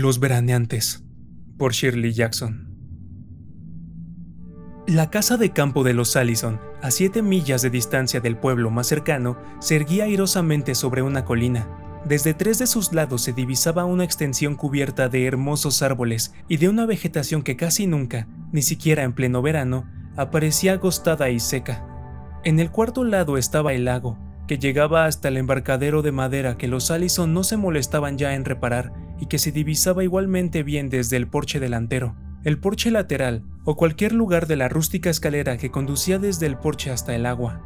Los veraneantes, por Shirley Jackson. La casa de campo de los Allison, a 7 millas de distancia del pueblo más cercano, se erguía airosamente sobre una colina. Desde 3 de sus lados se divisaba una extensión cubierta de hermosos árboles y de una vegetación que casi nunca, ni siquiera en pleno verano, aparecía agostada y seca. En el cuarto lado estaba el lago, que llegaba hasta el embarcadero de madera que los Allison no se molestaban ya en reparar y que se divisaba igualmente bien desde el porche delantero, el porche lateral o cualquier lugar de la rústica escalera que conducía desde el porche hasta el agua.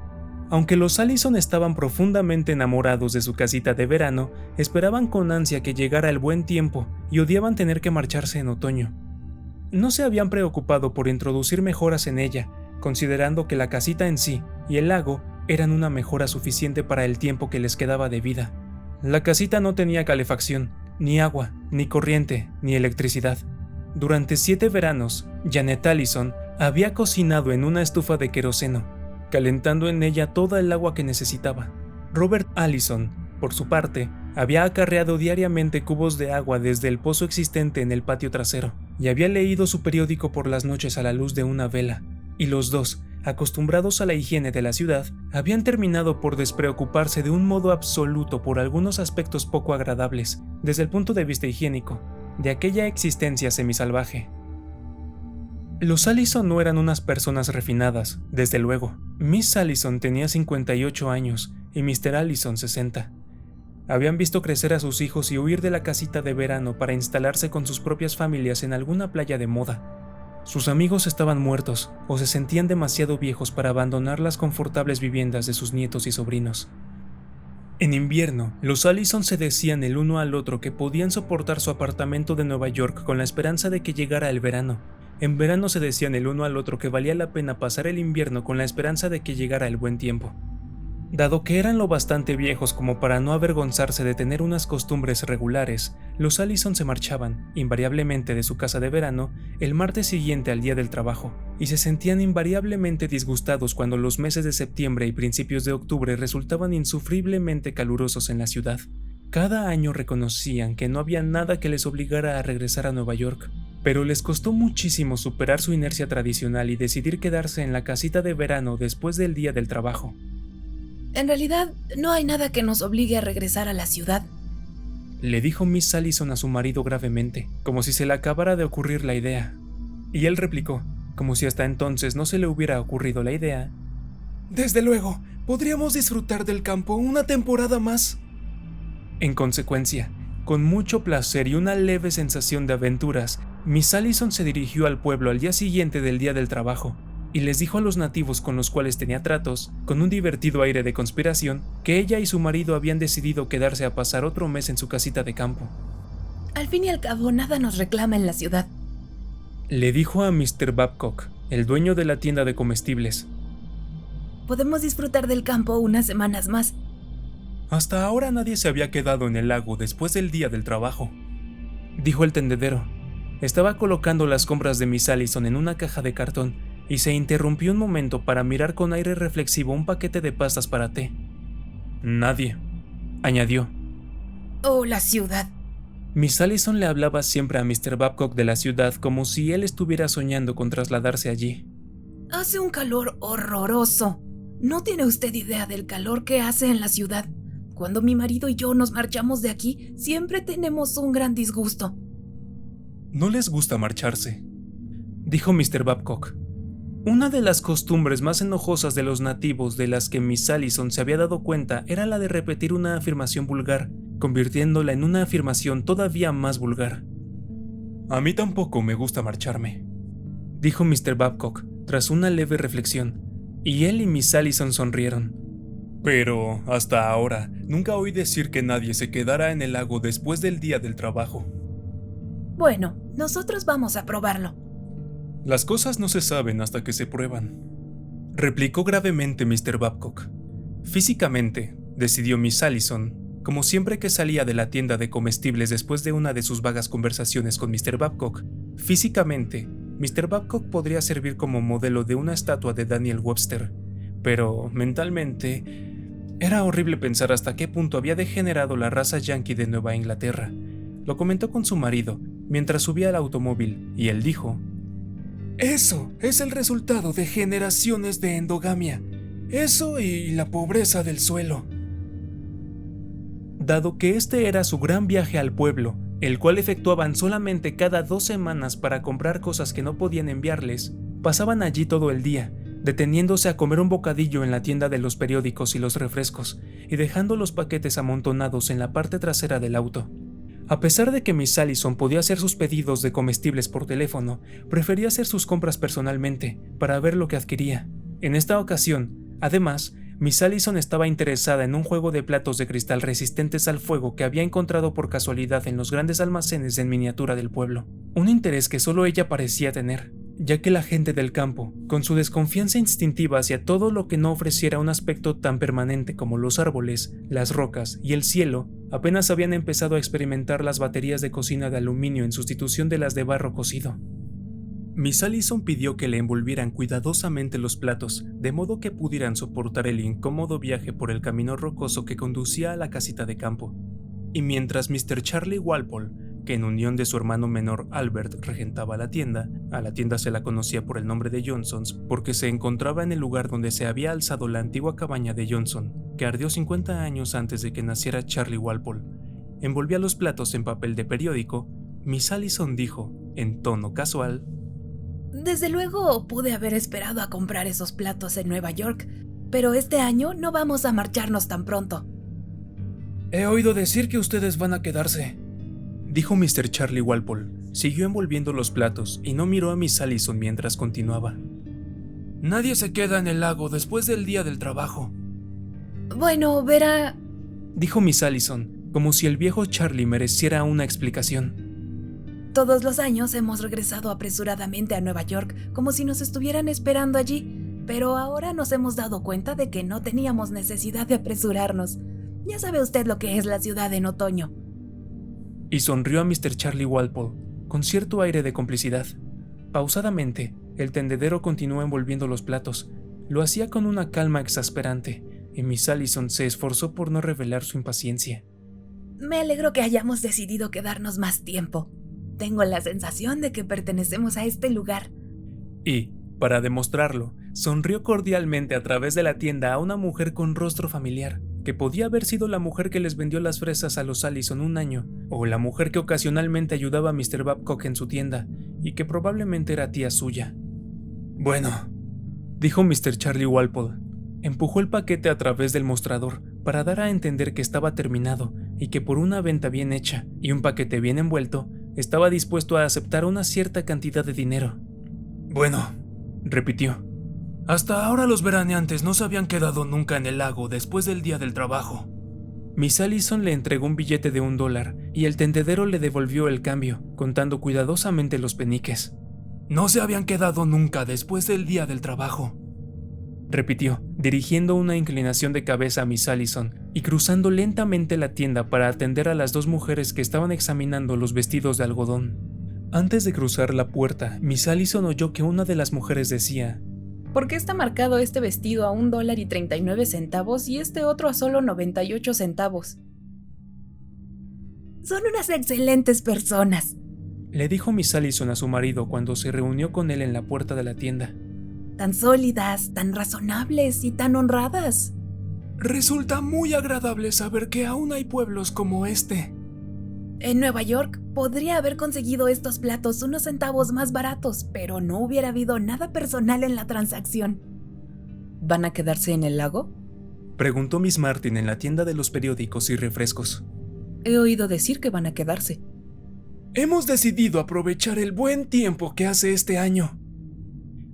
Aunque los Allison estaban profundamente enamorados de su casita de verano, esperaban con ansia que llegara el buen tiempo y odiaban tener que marcharse en otoño. No se habían preocupado por introducir mejoras en ella, considerando que la casita en sí y el lago eran una mejora suficiente para el tiempo que les quedaba de vida. La casita no tenía calefacción, ni agua, ni corriente, ni electricidad. Durante 7 veranos, Janet Allison había cocinado en una estufa de queroseno, calentando en ella toda el agua que necesitaba. Robert Allison, por su parte, había acarreado diariamente cubos de agua desde el pozo existente en el patio trasero, y había leído su periódico por las noches a la luz de una vela, y los dos, acostumbrados a la higiene de la ciudad, habían terminado por despreocuparse de un modo absoluto por algunos aspectos poco agradables, desde el punto de vista higiénico, de aquella existencia semisalvaje. Los Allison no eran unas personas refinadas, desde luego. Miss Allison tenía 58 años y Mr. Allison 60. Habían visto crecer a sus hijos y huir de la casita de verano para instalarse con sus propias familias en alguna playa de moda. Sus amigos estaban muertos o se sentían demasiado viejos para abandonar las confortables viviendas de sus nietos y sobrinos. En invierno, los Allison se decían el uno al otro que podían soportar su apartamento de Nueva York con la esperanza de que llegara el verano. En verano se decían el uno al otro que valía la pena pasar el invierno con la esperanza de que llegara el buen tiempo. Dado que eran lo bastante viejos como para no avergonzarse de tener unas costumbres regulares, los Allison se marchaban, invariablemente de su casa de verano, el martes siguiente al día del trabajo, y se sentían invariablemente disgustados cuando los meses de septiembre y principios de octubre resultaban insufriblemente calurosos en la ciudad. Cada año reconocían que no había nada que les obligara a regresar a Nueva York, pero les costó muchísimo superar su inercia tradicional y decidir quedarse en la casita de verano después del día del trabajo. En realidad, no hay nada que nos obligue a regresar a la ciudad, le dijo Miss Allison a su marido gravemente, como si se le acabara de ocurrir la idea. Y él replicó, como si hasta entonces no se le hubiera ocurrido la idea: Desde luego, podríamos disfrutar del campo una temporada más. En consecuencia, con mucho placer y una leve sensación de aventuras, Miss Allison se dirigió al pueblo al día siguiente del día del trabajo, y les dijo a los nativos con los cuales tenía tratos, con un divertido aire de conspiración, que ella y su marido habían decidido quedarse a pasar otro mes en su casita de campo. Al fin y al cabo, nada nos reclama en la ciudad, le dijo a Mr. Babcock, el dueño de la tienda de comestibles. Podemos disfrutar del campo unas semanas más. Hasta ahora nadie se había quedado en el lago después del día del trabajo, dijo el tendedero. Estaba colocando las compras de Miss Allison en una caja de cartón y se interrumpió un momento para mirar con aire reflexivo un paquete de pastas para té. Nadie, añadió. Oh, la ciudad. Miss Allison le hablaba siempre a Mr. Babcock de la ciudad como si él estuviera soñando con trasladarse allí. Hace un calor horroroso. No tiene usted idea del calor que hace en la ciudad. Cuando mi marido y yo nos marchamos de aquí, siempre tenemos un gran disgusto. No les gusta marcharse, dijo Mr. Babcock. Una de las costumbres más enojosas de los nativos de las que Miss Allison se había dado cuenta era la de repetir una afirmación vulgar, convirtiéndola en una afirmación todavía más vulgar. A mí tampoco me gusta marcharme, dijo Mr. Babcock tras una leve reflexión, y él y Miss Allison sonrieron. Pero, hasta ahora, nunca oí decir que nadie se quedara en el lago después del día del trabajo. Bueno, nosotros vamos a probarlo. Las cosas no se saben hasta que se prueban, replicó gravemente Mr. Babcock. Físicamente, decidió Miss Allison, como siempre que salía de la tienda de comestibles después de una de sus vagas conversaciones con Mr. Babcock, físicamente, Mr. Babcock podría servir como modelo de una estatua de Daniel Webster, pero mentalmente era horrible pensar hasta qué punto había degenerado la raza yanqui de Nueva Inglaterra. Lo comentó con su marido mientras subía al automóvil y él dijo: Eso es el resultado de generaciones de endogamia. Eso y la pobreza del suelo. Dado que este era su gran viaje al pueblo, el cual efectuaban solamente cada 2 semanas para comprar cosas que no podían enviarles, pasaban allí todo el día, deteniéndose a comer un bocadillo en la tienda de los periódicos y los refrescos, y dejando los paquetes amontonados en la parte trasera del auto. A pesar de que Miss Allison podía hacer sus pedidos de comestibles por teléfono, prefería hacer sus compras personalmente, para ver lo que adquiría. En esta ocasión, además, Miss Allison estaba interesada en un juego de platos de cristal resistentes al fuego que había encontrado por casualidad en los grandes almacenes en miniatura del pueblo. Un interés que solo ella parecía tener, ya que la gente del campo, con su desconfianza instintiva hacia todo lo que no ofreciera un aspecto tan permanente como los árboles, las rocas y el cielo, apenas habían empezado a experimentar las baterías de cocina de aluminio en sustitución de las de barro cocido. Miss Allison pidió que le envolvieran cuidadosamente los platos, de modo que pudieran soportar el incómodo viaje por el camino rocoso que conducía a la casita de campo. Y mientras Mr. Charlie Walpole, que en unión de su hermano menor Albert regentaba la tienda, a la tienda se la conocía por el nombre de Johnson's porque se encontraba en el lugar donde se había alzado la antigua cabaña de Johnson, que ardió 50 años antes de que naciera Charlie Walpole, envolvía los platos en papel de periódico. Miss Allison dijo, en tono casual: Desde luego pude haber esperado a comprar esos platos en Nueva York, pero este año no vamos a marcharnos tan pronto. He oído decir que ustedes van a quedarse, dijo Mr. Charlie Walpole. Siguió envolviendo los platos y no miró a Miss Allison mientras continuaba. Nadie se queda en el lago después del día del trabajo. Bueno, verá, dijo Miss Allison, como si el viejo Charlie mereciera una explicación. todos los años hemos regresado apresuradamente a Nueva York como si nos estuvieran esperando allí, pero ahora nos hemos dado cuenta de que no teníamos necesidad de apresurarnos. Ya sabe usted lo que es la ciudad en otoño. Y sonrió a Mr. Charlie Walpole, con cierto aire de complicidad. Pausadamente, el tendedero continuó envolviendo los platos. Lo hacía con una calma exasperante, y Miss Allison se esforzó por no revelar su impaciencia. Me alegro que hayamos decidido quedarnos más tiempo. Tengo la sensación de que pertenecemos a este lugar. Y, para demostrarlo, sonrió cordialmente a través de la tienda a una mujer con rostro familiar, que podía haber sido la mujer que les vendió las fresas a los Allison un año, o la mujer que ocasionalmente ayudaba a Mr. Babcock en su tienda, y que probablemente era tía suya. Bueno, dijo Mr. Charlie Walpole. Empujó el paquete a través del mostrador para dar a entender que estaba terminado y que por una venta bien hecha y un paquete bien envuelto, estaba dispuesto a aceptar una cierta cantidad de dinero. Bueno, repitió. Hasta ahora los veraneantes no se habían quedado nunca en el lago después del día del trabajo. Miss Allison le entregó un billete de $1 y el tendedero le devolvió el cambio, contando cuidadosamente los peniques. No se habían quedado nunca después del día del trabajo, repitió, dirigiendo una inclinación de cabeza a Miss Allison y cruzando lentamente la tienda para atender a las 2 mujeres que estaban examinando los vestidos de algodón. Antes de cruzar la puerta, Miss Allison oyó que una de las mujeres decía: ¿Por qué está marcado este vestido a $1.39 y este otro a solo 98 centavos? Son unas excelentes personas, le dijo Miss Allison a su marido cuando se reunió con él en la puerta de la tienda. Tan sólidas, tan razonables y tan honradas. Resulta muy agradable saber que aún hay pueblos como este. En Nueva York podría haber conseguido estos platos unos centavos más baratos, pero no hubiera habido nada personal en la transacción. ¿Van a quedarse en el lago?, preguntó Miss Martin en la tienda de los periódicos y refrescos. He oído decir que van a quedarse. Hemos decidido aprovechar el buen tiempo que hace este año.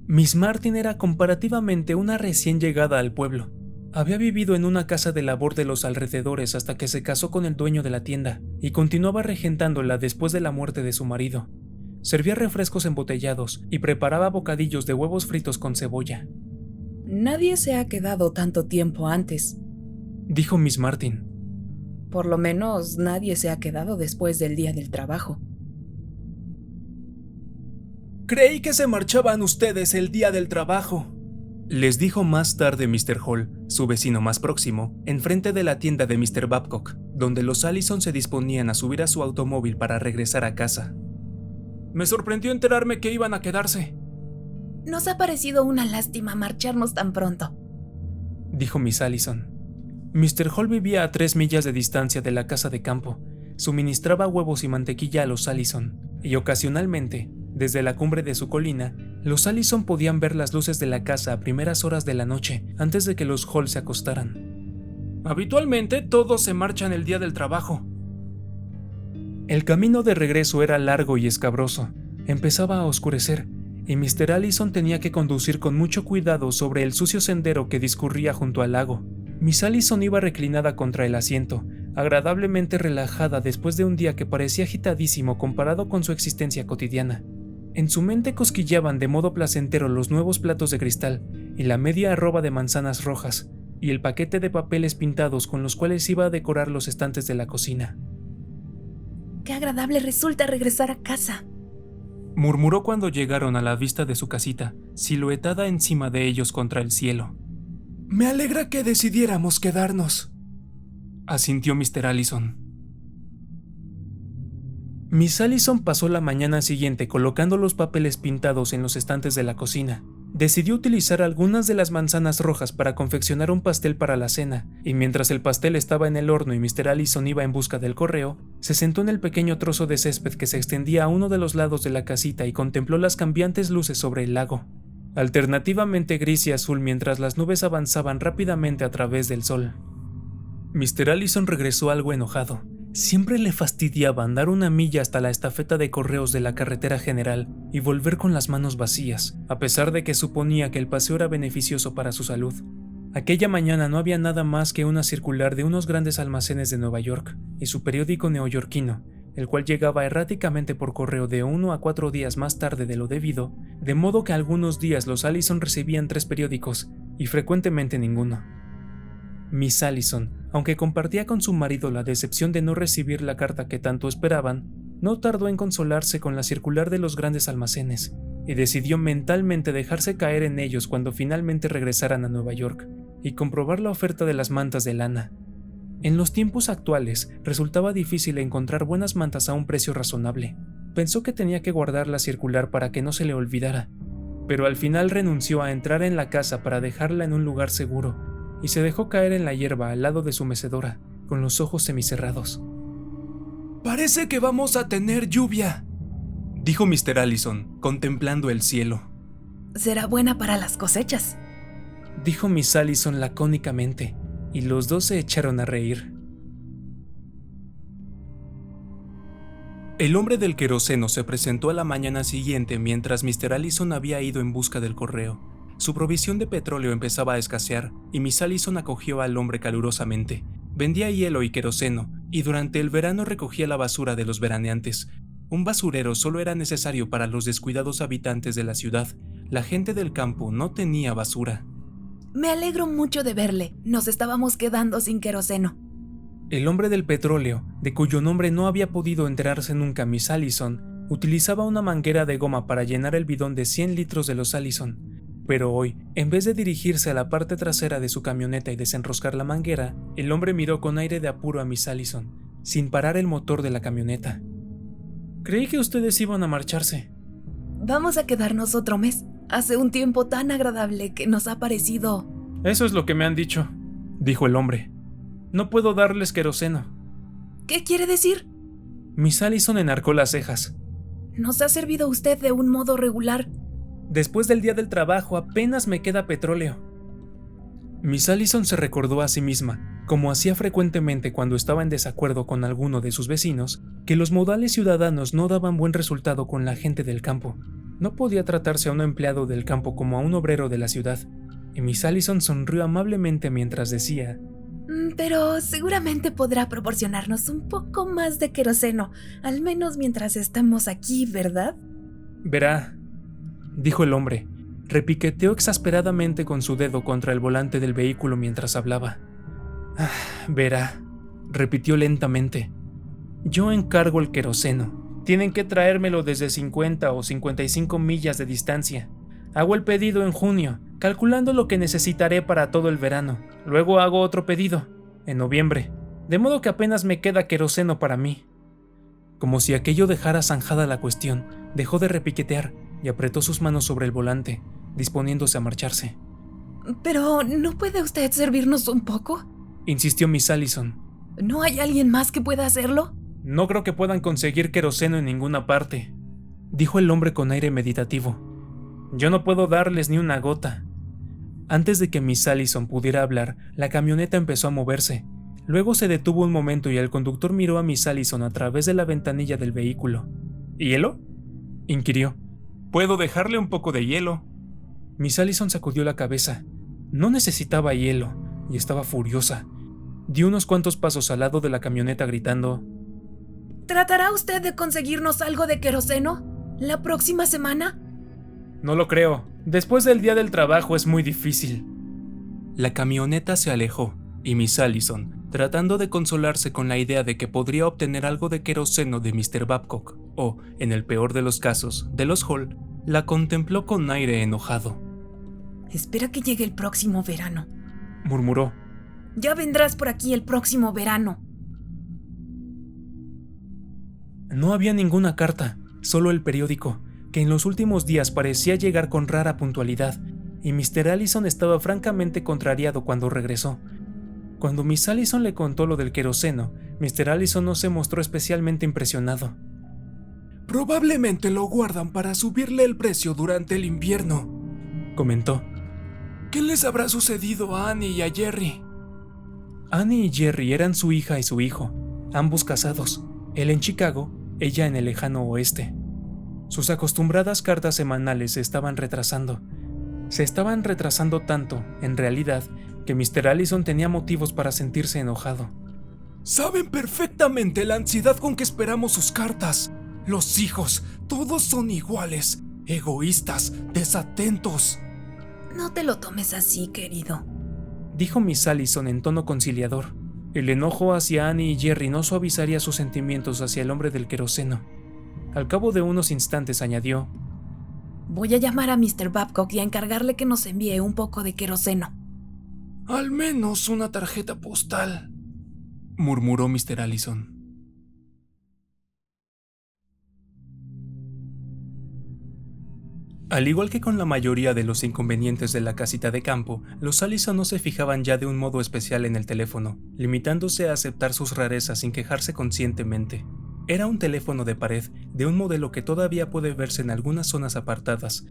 Miss Martin era comparativamente una recién llegada al pueblo. Había vivido en una casa de labor de los alrededores hasta que se casó con el dueño de la tienda y continuaba regentándola después de la muerte de su marido. Servía refrescos embotellados y preparaba bocadillos de huevos fritos con cebolla. Nadie se ha quedado tanto tiempo antes, dijo Miss Martin. Por lo menos nadie se ha quedado después del día del trabajo. Creí que se marchaban ustedes el día del trabajo, les dijo más tarde Mr. Hall, su vecino más próximo, enfrente de la tienda de Mr. Babcock. donde los Allison se disponían a subir a su automóvil para regresar a casa. Me sorprendió enterarme que iban a quedarse. Nos ha parecido una lástima marcharnos tan pronto, dijo Miss Allison. Mr. Hall vivía a 3 millas de distancia de la casa de campo. Suministraba huevos y mantequilla a los Allison, y ocasionalmente, desde la cumbre de su colina, los Allison podían ver las luces de la casa a primeras horas de la noche, antes de que los Hall se acostaran. Habitualmente todos se marchan el día del trabajo. El camino de regreso era largo y escabroso. Empezaba a oscurecer, y Mr. Allison tenía que conducir con mucho cuidado sobre el sucio sendero que discurría junto al lago. Miss Allison iba reclinada contra el asiento, agradablemente relajada después de un día que parecía agitadísimo comparado con su existencia cotidiana. En su mente cosquilleaban de modo placentero los nuevos platos de cristal y la media arroba de manzanas rojas y el paquete de papeles pintados con los cuales iba a decorar los estantes de la cocina. ¡Qué agradable resulta regresar a casa!, murmuró cuando llegaron a la vista de su casita, siluetada encima de ellos contra el cielo. Me alegra que decidiéramos quedarnos, asintió Mr. Allison. Miss Allison pasó la mañana siguiente colocando los papeles pintados en los estantes de la cocina. Decidió utilizar algunas de las manzanas rojas para confeccionar un pastel para la cena, y mientras el pastel estaba en el horno y Mr. Allison iba en busca del correo, se sentó en el pequeño trozo de césped que se extendía a uno de los lados de la casita y contempló las cambiantes luces sobre el lago, alternativamente gris y azul mientras las nubes avanzaban rápidamente a través del sol. Mr. Allison regresó algo enojado. Siempre le fastidiaba andar una milla hasta la estafeta de correos de la carretera general y volver con las manos vacías, a pesar de que suponía que el paseo era beneficioso para su salud. Aquella mañana no había nada más que una circular de unos grandes almacenes de Nueva York y su periódico neoyorquino, el cual llegaba erráticamente por correo de 1 a 4 días más tarde de lo debido, de modo que algunos días los Allison recibían 3 periódicos y frecuentemente ninguno. Miss Allison, aunque compartía con su marido la decepción de no recibir la carta que tanto esperaban, no tardó en consolarse con la circular de los grandes almacenes, y decidió mentalmente dejarse caer en ellos cuando finalmente regresaran a Nueva York, y comprobar la oferta de las mantas de lana. En los tiempos actuales, resultaba difícil encontrar buenas mantas a un precio razonable. Pensó que tenía que guardar la circular para que no se le olvidara, pero al final renunció a entrar en la casa para dejarla en un lugar seguro, y se dejó caer en la hierba al lado de su mecedora, con los ojos semicerrados. Parece que vamos a tener lluvia, dijo Mr. Allison, contemplando el cielo. Será buena para las cosechas, dijo Miss Allison lacónicamente, y los dos se echaron a reír. El hombre del queroseno se presentó a la mañana siguiente mientras Mr. Allison había ido en busca del correo. Su provisión de petróleo empezaba a escasear, y Miss Allison acogió al hombre calurosamente. Vendía hielo y queroseno, y durante el verano recogía la basura de los veraneantes. Un basurero solo era necesario para los descuidados habitantes de la ciudad. La gente del campo no tenía basura. Me alegro mucho de verle. Nos estábamos quedando sin queroseno. El hombre del petróleo, de cuyo nombre no había podido enterarse nunca Miss Allison, utilizaba una manguera de goma para llenar el bidón de 100 litros de los Allison. Pero hoy, en vez de dirigirse a la parte trasera de su camioneta y desenroscar la manguera, el hombre miró con aire de apuro a Miss Allison, sin parar el motor de la camioneta. Creí que ustedes iban a marcharse. Vamos a quedarnos otro mes. Hace un tiempo tan agradable que nos ha parecido... Eso es lo que me han dicho, dijo el hombre. No puedo darles queroseno. ¿Qué quiere decir? Miss Allison enarcó las cejas. ¿Nos ha servido usted de un modo regular? Después del día del trabajo apenas me queda petróleo. Miss Allison se recordó a sí misma, como hacía frecuentemente cuando estaba en desacuerdo con alguno de sus vecinos, que los modales ciudadanos no daban buen resultado con la gente del campo. No podía tratarse a un empleado del campo como a un obrero de la ciudad, y Miss Allison sonrió amablemente mientras decía: Pero seguramente podrá proporcionarnos un poco más de queroseno, al menos mientras estamos aquí, ¿verdad? Verá, dijo el hombre. Repiqueteó exasperadamente con su dedo contra el volante del vehículo mientras hablaba. Verá, repitió lentamente. Yo encargo el queroseno. Tienen que traérmelo desde 50 o 55 millas de distancia. Hago el pedido en junio, calculando lo que necesitaré para todo el verano. Luego hago otro pedido, en noviembre. de modo que apenas me queda queroseno para mí. Como si aquello dejara zanjada la cuestión, dejó de repiquetear y apretó sus manos sobre el volante, disponiéndose a marcharse. ¿Pero no puede usted servirnos un poco?, insistió Miss Allison. ¿No hay alguien más que pueda hacerlo? No creo que puedan conseguir queroseno en ninguna parte, dijo el hombre con aire meditativo. Yo no puedo darles ni una gota. Antes de que Miss Allison pudiera hablar, la camioneta empezó a moverse. Luego se detuvo un momento y el conductor miró a Miss Allison a través de la ventanilla del vehículo. ¿Hielo?, inquirió. ¿Puedo dejarle un poco de hielo? Miss Allison sacudió la cabeza. No necesitaba hielo, y estaba furiosa. Dio unos cuantos pasos al lado de la camioneta gritando: ¿Tratará usted de conseguirnos algo de queroseno la próxima semana? No lo creo. Después del día del trabajo es muy difícil. La camioneta se alejó, y Miss Allison, tratando de consolarse con la idea de que podría obtener algo de queroseno de Mr. Babcock, o, en el peor de los casos, de los Hall, la contempló con aire enojado. Espera que llegue el próximo verano, murmuró. Ya vendrás por aquí el próximo verano. No había ninguna carta, solo el periódico, que en los últimos días parecía llegar con rara puntualidad, y Mr. Allison estaba francamente contrariado cuando regresó. Cuando Miss Allison le contó lo del queroseno, Mr. Allison no se mostró especialmente impresionado. Probablemente lo guardan para subirle el precio durante el invierno, comentó. ¿Qué les habrá sucedido a Annie y a Jerry? Annie y Jerry eran su hija y su hijo, ambos casados, él en Chicago, ella en el lejano oeste. Sus acostumbradas cartas semanales se estaban retrasando. Se estaban retrasando tanto, en realidad, que Mr. Allison tenía motivos para sentirse enojado. Saben perfectamente la ansiedad con que esperamos sus cartas. Los hijos, todos son iguales, egoístas, desatentos. No te lo tomes así, querido, dijo Miss Allison en tono conciliador. El enojo hacia Annie y Jerry no suavizaría sus sentimientos hacia el hombre del queroseno. Al cabo de unos instantes añadió: voy a llamar a Mr. Babcock y a encargarle que nos envíe un poco de queroseno. Al menos una tarjeta postal, murmuró Mr. Allison. Al igual que con la mayoría de los inconvenientes de la casita de campo, los Allison no se fijaban ya de un modo especial en el teléfono, limitándose a aceptar sus rarezas sin quejarse conscientemente. Era un teléfono de pared, de un modelo que todavía puede verse en algunas zonas apartadas.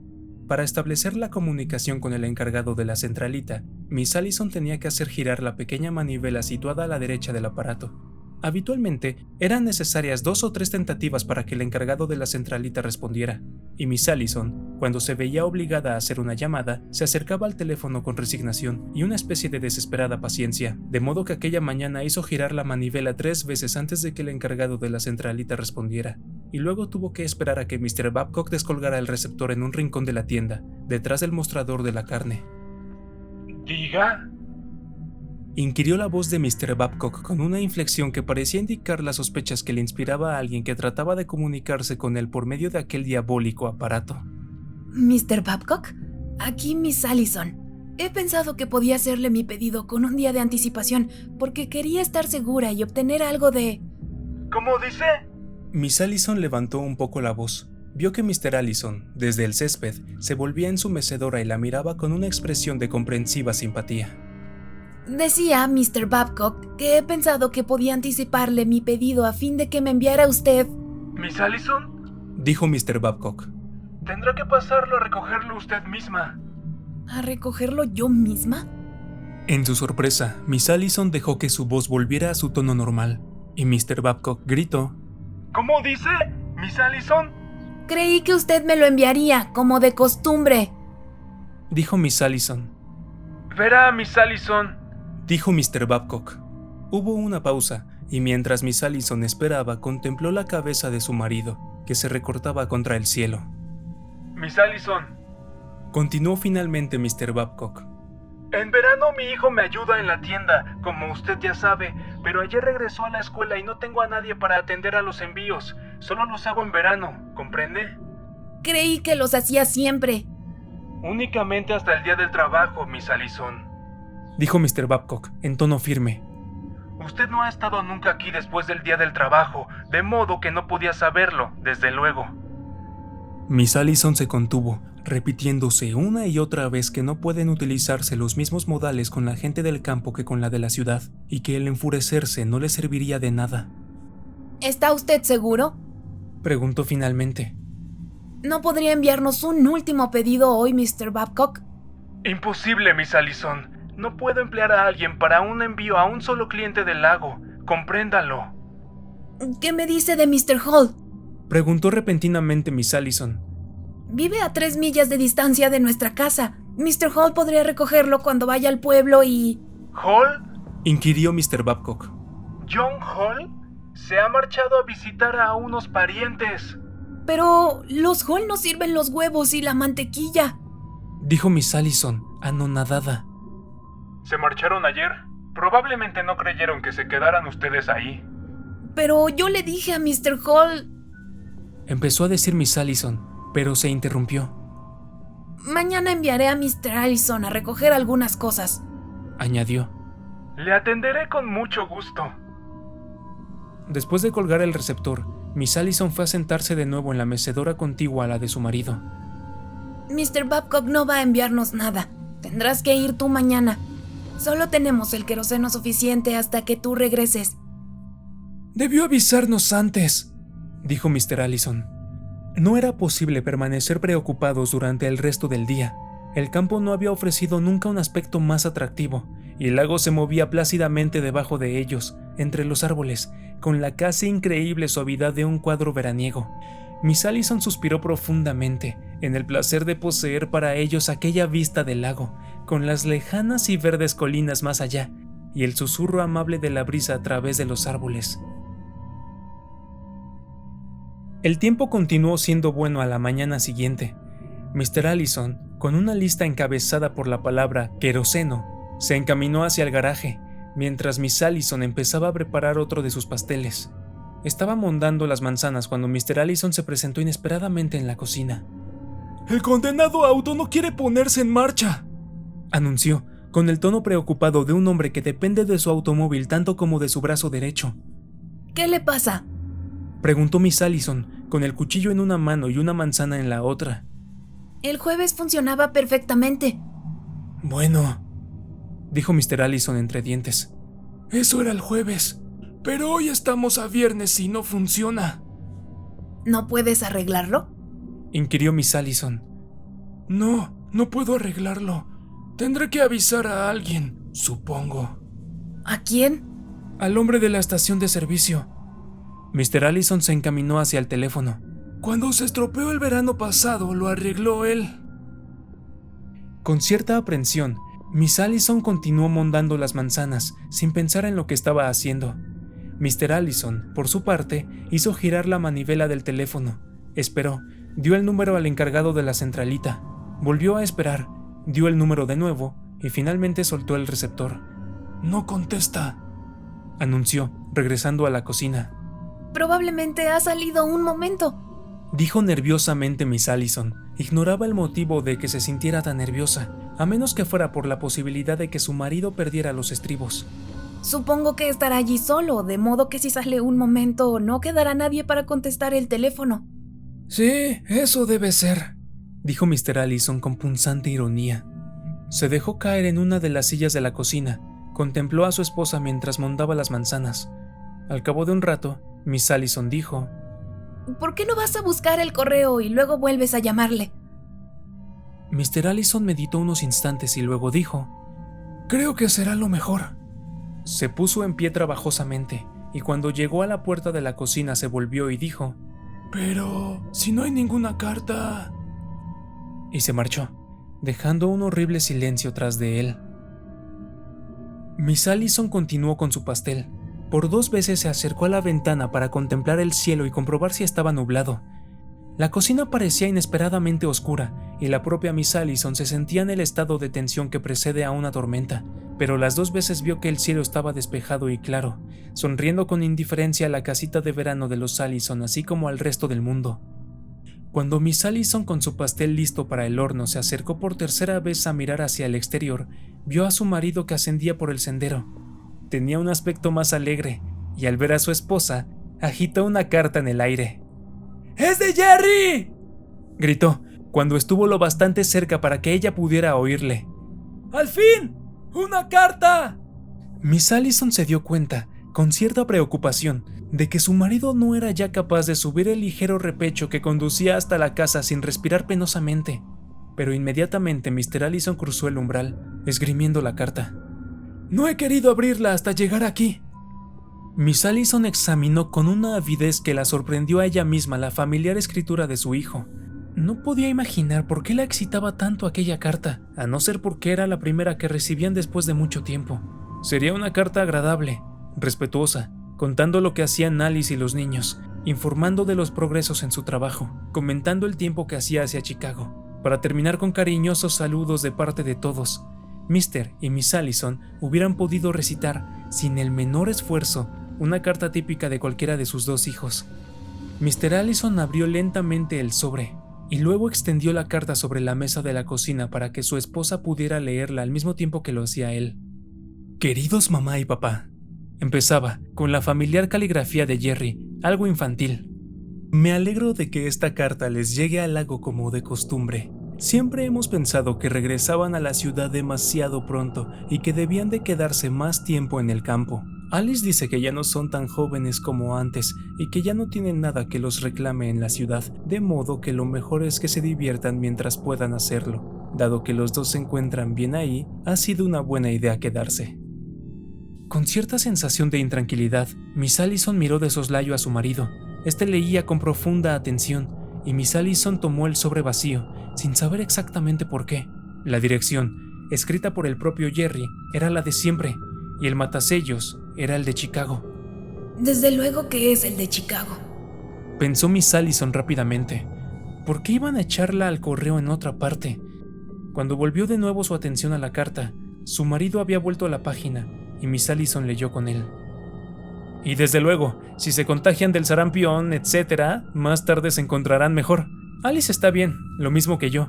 Para establecer la comunicación con el encargado de la centralita, Miss Allison tenía que hacer girar la pequeña manivela situada a la derecha del aparato. Habitualmente, eran necesarias 2 o 3 tentativas para que el encargado de la centralita respondiera, y Miss Allison, cuando se veía obligada a hacer una llamada, se acercaba al teléfono con resignación y una especie de desesperada paciencia, de modo que aquella mañana hizo girar la manivela 3 veces antes de que el encargado de la centralita respondiera, y luego tuvo que esperar a que Mr. Babcock descolgara el receptor en un rincón de la tienda, detrás del mostrador de la carne. ¿Diga?, inquirió la voz de Mr. Babcock con una inflexión que parecía indicar las sospechas que le inspiraba a alguien que trataba de comunicarse con él por medio de aquel diabólico aparato. ¿Mr. Babcock? Aquí Miss Allison. He pensado que podía hacerle mi pedido con un día de anticipación porque quería estar segura y obtener algo de... ¿Cómo dice? Miss Allison levantó un poco la voz. Vio que Mr. Allison, desde el césped, se volvía en su mecedora y la miraba con una expresión de comprensiva simpatía. Decía Mr. Babcock que he pensado que podía anticiparle mi pedido a fin de que me enviara usted... ¿Miss Allison? Dijo Mr. Babcock. Tendrá que pasarlo a recogerlo usted misma. ¿A recogerlo yo misma? En su sorpresa, Miss Allison dejó que su voz volviera a su tono normal, y Mr. Babcock gritó: ¿Cómo dice, Miss Allison? Creí que usted me lo enviaría, como de costumbre, dijo Miss Allison. Verá, Miss Allison, dijo Mr. Babcock. Hubo una pausa, y mientras Miss Allison esperaba, contempló la cabeza de su marido, que se recortaba contra el cielo. Miss Allison, continuó finalmente Mr. Babcock. En verano mi hijo me ayuda en la tienda, como usted ya sabe, pero ayer regresó a la escuela y no tengo a nadie para atender a los envíos. Solo los hago en verano, ¿comprende? Creí que los hacía siempre. Únicamente hasta el día del trabajo, Miss Allison, dijo Mr. Babcock en tono firme. Usted no ha estado nunca aquí después del día del trabajo, de modo que no podía saberlo, desde luego. Miss Allison se contuvo, repitiéndose una y otra vez que no pueden utilizarse los mismos modales con la gente del campo que con la de la ciudad, y que el enfurecerse no le serviría de nada. ¿Está usted seguro? Preguntó finalmente. ¿No podría enviarnos un último pedido hoy, Mr. Babcock? Imposible, Miss Allison. No puedo emplear a alguien para un envío a un solo cliente del lago. Compréndalo. ¿Qué me dice de Mr. Hall? Preguntó repentinamente Miss Allison. Vive a 3 millas de distancia de nuestra casa. Mr. Hall podría recogerlo cuando vaya al pueblo y... ¿Hall? Inquirió Mr. Babcock. ¿John Hall? Se ha marchado a visitar a unos parientes. Pero los Hall no sirven los huevos y la mantequilla, dijo Miss Allison, anonadada. ¿Se marcharon ayer? Probablemente no creyeron que se quedaran ustedes ahí. Pero yo le dije a Mr. Hall... Empezó a decir Miss Allison, pero se interrumpió. Mañana enviaré a Mr. Allison a recoger algunas cosas, añadió. Le atenderé con mucho gusto. Después de colgar el receptor, Miss Allison fue a sentarse de nuevo en la mecedora contigua a la de su marido. Mr. Babcock no va a enviarnos nada. Tendrás que ir tú mañana. Solo tenemos el queroseno suficiente hasta que tú regreses. Debió avisarnos antes, dijo Mr. Allison. No era posible permanecer preocupados durante el resto del día. El campo no había ofrecido nunca un aspecto más atractivo, y el lago se movía plácidamente debajo de ellos, entre los árboles, con la casi increíble suavidad de un cuadro veraniego. Miss Allison suspiró profundamente, en el placer de poseer para ellos aquella vista del lago, con las lejanas y verdes colinas más allá, y el susurro amable de la brisa a través de los árboles. El tiempo continuó siendo bueno a la mañana siguiente. Mr. Allison, con una lista encabezada por la palabra queroseno, se encaminó hacia el garaje, mientras Miss Allison empezaba a preparar otro de sus pasteles. Estaba mondando las manzanas cuando Mr. Allison se presentó inesperadamente en la cocina. «¡El condenado auto no quiere ponerse en marcha!», anunció, con el tono preocupado de un hombre que depende de su automóvil tanto como de su brazo derecho. ¿Qué le pasa?, preguntó Miss Allison, con el cuchillo en una mano y una manzana en la otra. El jueves funcionaba perfectamente. Bueno, dijo Mr. Allison entre dientes. Eso era el jueves, pero hoy estamos a viernes y no funciona. ¿No puedes arreglarlo?, inquirió Miss Allison. No puedo arreglarlo. Tendré que avisar a alguien, supongo. ¿A quién? Al hombre de la estación de servicio. Mr. Allison se encaminó hacia el teléfono. Cuando se estropeó el verano pasado, lo arregló él. Con cierta aprensión, Miss Allison continuó mondando las manzanas, sin pensar en lo que estaba haciendo. Mr. Allison, por su parte, hizo girar la manivela del teléfono. Esperó, dio el número al encargado de la centralita. Volvió a esperar, dio el número de nuevo y finalmente soltó el receptor. «No contesta», anunció, regresando a la cocina. Probablemente ha salido un momento, dijo nerviosamente Miss Allison. Ignoraba el motivo de que se sintiera tan nerviosa, a menos que fuera por la posibilidad de que su marido perdiera los estribos. Supongo que estará allí solo, de modo que si sale un momento no quedará nadie para contestar el teléfono. Sí, eso debe ser, dijo Mr. Allison con punzante ironía. Se dejó caer en una de las sillas de la cocina, contempló a su esposa mientras mondaba las manzanas. Al cabo de un rato, Miss Allison dijo: ¿Por qué no vas a buscar el correo y luego vuelves a llamarle? Mr. Allison meditó unos instantes y luego dijo: Creo que será lo mejor. Se puso en pie trabajosamente y cuando llegó a la puerta de la cocina se volvió y dijo: Pero si no hay ninguna carta... Y se marchó, dejando un horrible silencio tras de él. Miss Allison continuó con su pastel. Por 2 veces se acercó a la ventana para contemplar el cielo y comprobar si estaba nublado. La cocina parecía inesperadamente oscura y la propia Miss Allison se sentía en el estado de tensión que precede a una tormenta, pero las 2 veces vio que el cielo estaba despejado y claro, sonriendo con indiferencia a la casita de verano de los Allison así como al resto del mundo. Cuando Miss Allison con su pastel listo para el horno se acercó por tercera vez a mirar hacia el exterior, vio a su marido que ascendía por el sendero. tenía un aspecto más alegre y al ver a su esposa, agitó una carta en el aire. ¡Es de Jerry!, gritó, cuando estuvo lo bastante cerca para que ella pudiera oírle. ¡Al fin! ¡Una carta! Miss Allison se dio cuenta, con cierta preocupación, de que su marido no era ya capaz de subir el ligero repecho que conducía hasta la casa sin respirar penosamente. Pero inmediatamente Mr. Allison cruzó el umbral, esgrimiendo la carta. «No he querido abrirla hasta llegar aquí». Miss Allison examinó con una avidez que la sorprendió a ella misma la familiar escritura de su hijo. No podía imaginar por qué la excitaba tanto aquella carta, a no ser porque era la primera que recibían después de mucho tiempo. Sería una carta agradable, respetuosa, contando lo que hacían Alice y los niños, informando de los progresos en su trabajo, comentando el tiempo que hacía hacia Chicago, para terminar con cariñosos saludos de parte de todos. Mr. y Miss Allison hubieran podido recitar, sin el menor esfuerzo, una carta típica de cualquiera de sus dos hijos. Mr. Allison abrió lentamente el sobre, y luego extendió la carta sobre la mesa de la cocina para que su esposa pudiera leerla al mismo tiempo que lo hacía él. «Queridos mamá y papá», empezaba, con la familiar caligrafía de Jerry, algo infantil. «Me alegro de que esta carta les llegue al lago como de costumbre. Siempre hemos pensado que regresaban a la ciudad demasiado pronto y que debían de quedarse más tiempo en el campo. Alice dice que ya no son tan jóvenes como antes y que ya no tienen nada que los reclame en la ciudad, de modo que lo mejor es que se diviertan mientras puedan hacerlo. Dado que los dos se encuentran bien ahí, ha sido una buena idea quedarse». Con cierta sensación de intranquilidad, Miss Allison miró de soslayo a su marido. Este leía con profunda atención, y Miss Allison tomó el sobre vacío, sin saber exactamente por qué. La dirección, escrita por el propio Jerry, era la de siempre, y el matasellos era el de Chicago. Desde luego que es el de Chicago, pensó Miss Allison rápidamente. ¿Por qué iban a echarla al correo en otra parte? Cuando volvió de nuevo su atención a la carta, su marido había vuelto a la página, y Miss Allison leyó con él. «Y desde luego, si se contagian del sarampión, etc., más tarde se encontrarán mejor. Alice está bien, lo mismo que yo.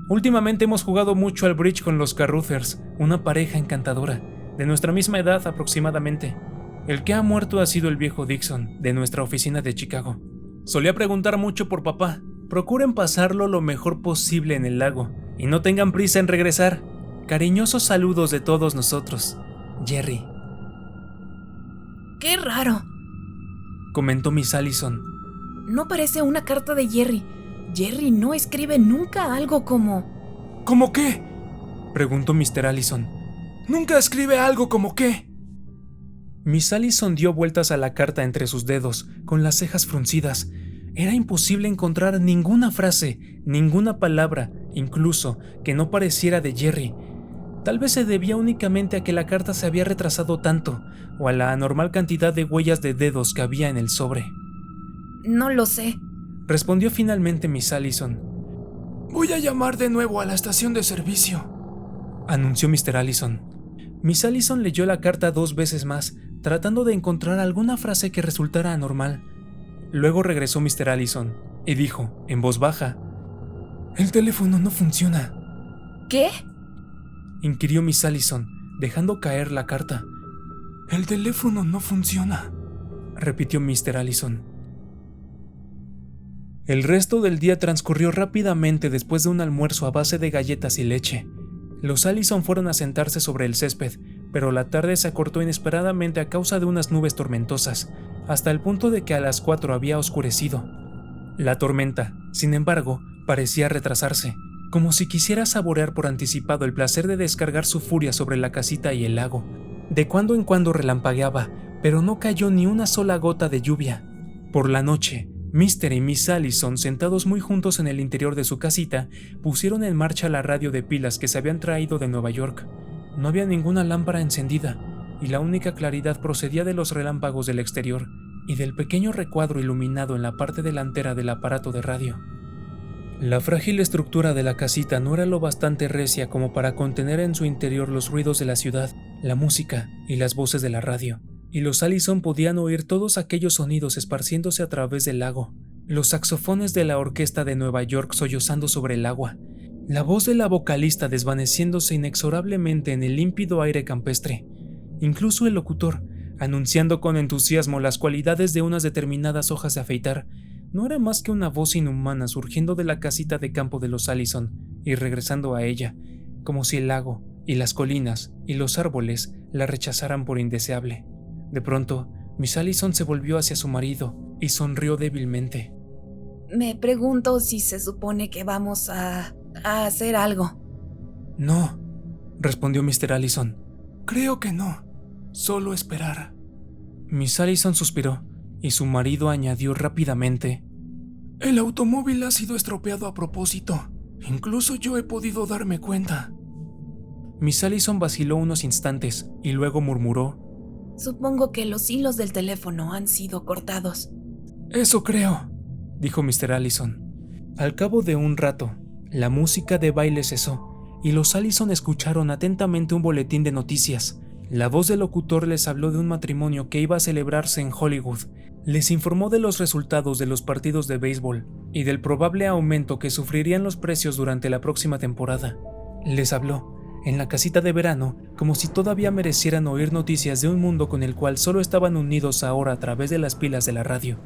Últimamente hemos jugado mucho al bridge con los Carruthers, una pareja encantadora, de nuestra misma edad aproximadamente. El que ha muerto ha sido el viejo Dixon, de nuestra oficina de Chicago. Solía preguntar mucho por papá. Procuren pasarlo lo mejor posible en el lago, y no tengan prisa en regresar. Cariñosos saludos de todos nosotros. Jerry». ¡Qué raro!, comentó Miss Allison. No parece una carta de Jerry. Jerry no escribe nunca algo como... ¿Cómo qué?, preguntó Mr. Allison. ¿Nunca escribe algo como qué? Miss Allison dio vueltas a la carta entre sus dedos, con las cejas fruncidas. Era imposible encontrar ninguna frase, ninguna palabra, incluso, que no pareciera de Jerry. Tal vez se debía únicamente a que la carta se había retrasado tanto, o a la anormal cantidad de huellas de dedos que había en el sobre. No lo sé, respondió finalmente Miss Allison. «Voy a llamar de nuevo a la estación de servicio», anunció Mr. Allison. Miss Allison leyó la carta 2 veces más, tratando de encontrar alguna frase que resultara anormal. Luego regresó Mr. Allison y dijo, en voz baja: «El teléfono no funciona». ¿Qué?, inquirió Miss Allison, dejando caer la carta. «El teléfono no funciona», repitió Mr. Allison. El resto del día transcurrió rápidamente después de un almuerzo a base de galletas y leche. Los Allison fueron a sentarse sobre el césped, pero la tarde se acortó inesperadamente a causa de unas nubes tormentosas, hasta el punto de que a las 4 había oscurecido. La tormenta, sin embargo, parecía retrasarse, como si quisiera saborear por anticipado el placer de descargar su furia sobre la casita y el lago. De cuando en cuando relampagueaba, pero no cayó ni una sola gota de lluvia. Por la noche, Mr. y Miss Allison, sentados muy juntos en el interior de su casita, pusieron en marcha la radio de pilas que se habían traído de Nueva York. No había ninguna lámpara encendida, y la única claridad procedía de los relámpagos del exterior y del pequeño recuadro iluminado en la parte delantera del aparato de radio. La frágil estructura de la casita no era lo bastante recia como para contener en su interior los ruidos de la ciudad, la música y las voces de la radio, y los Allison podían oír todos aquellos sonidos esparciéndose a través del lago, los saxofones de la orquesta de Nueva York sollozando sobre el agua, la voz de la vocalista desvaneciéndose inexorablemente en el límpido aire campestre, incluso el locutor, anunciando con entusiasmo las cualidades de unas determinadas hojas de afeitar, no era más que una voz inhumana surgiendo de la casita de campo de los Allison y regresando a ella, como si el lago y las colinas y los árboles la rechazaran por indeseable. De pronto, Miss Allison se volvió hacia su marido y sonrió débilmente. Me pregunto si se supone que vamos a hacer algo. No, respondió Mr. Allison. Creo que no, solo esperar. Miss Allison suspiró y su marido añadió rápidamente: El automóvil ha sido estropeado a propósito. Incluso yo he podido darme cuenta. Miss Allison vaciló unos instantes y luego murmuró: Supongo que los hilos del teléfono han sido cortados. Eso creo, dijo Mr. Allison. Al cabo de un rato, la música de baile cesó y los Allison escucharon atentamente un boletín de noticias. La voz del locutor les habló de un matrimonio que iba a celebrarse en Hollywood. Les informó de los resultados de los partidos de béisbol y del probable aumento que sufrirían los precios durante la próxima temporada. Les habló, en la casita de verano, como si todavía merecieran oír noticias de un mundo con el cual solo estaban unidos ahora a través de las pilas de la radio,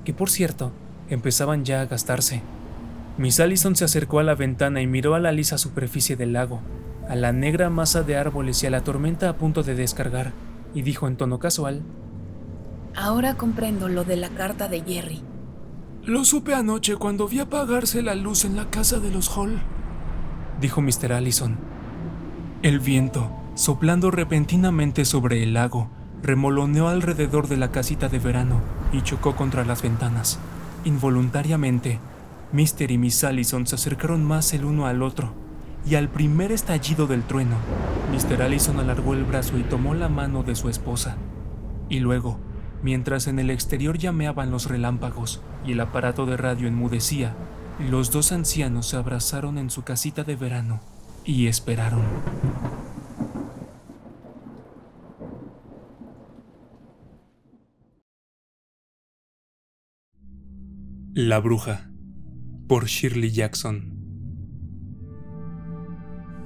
que por cierto, empezaban ya a gastarse. Miss Allison se acercó a la ventana y miró a la lisa superficie del lago, a la negra masa de árboles y a la tormenta a punto de descargar, y dijo en tono casual: Ahora comprendo lo de la carta de Jerry. Lo supe anoche cuando vi apagarse la luz en la casa de los Hall, dijo Mr. Allison. El viento, soplando repentinamente sobre el lago, remoloneó alrededor de la casita de verano y chocó contra las ventanas. Involuntariamente, Mr. y Miss Allison se acercaron más el uno al otro, y al primer estallido del trueno, Mr. Allison alargó el brazo y tomó la mano de su esposa. Y luego, mientras en el exterior llameaban los relámpagos y el aparato de radio enmudecía, los dos ancianos se abrazaron en su casita de verano y esperaron. La bruja, por Shirley Jackson.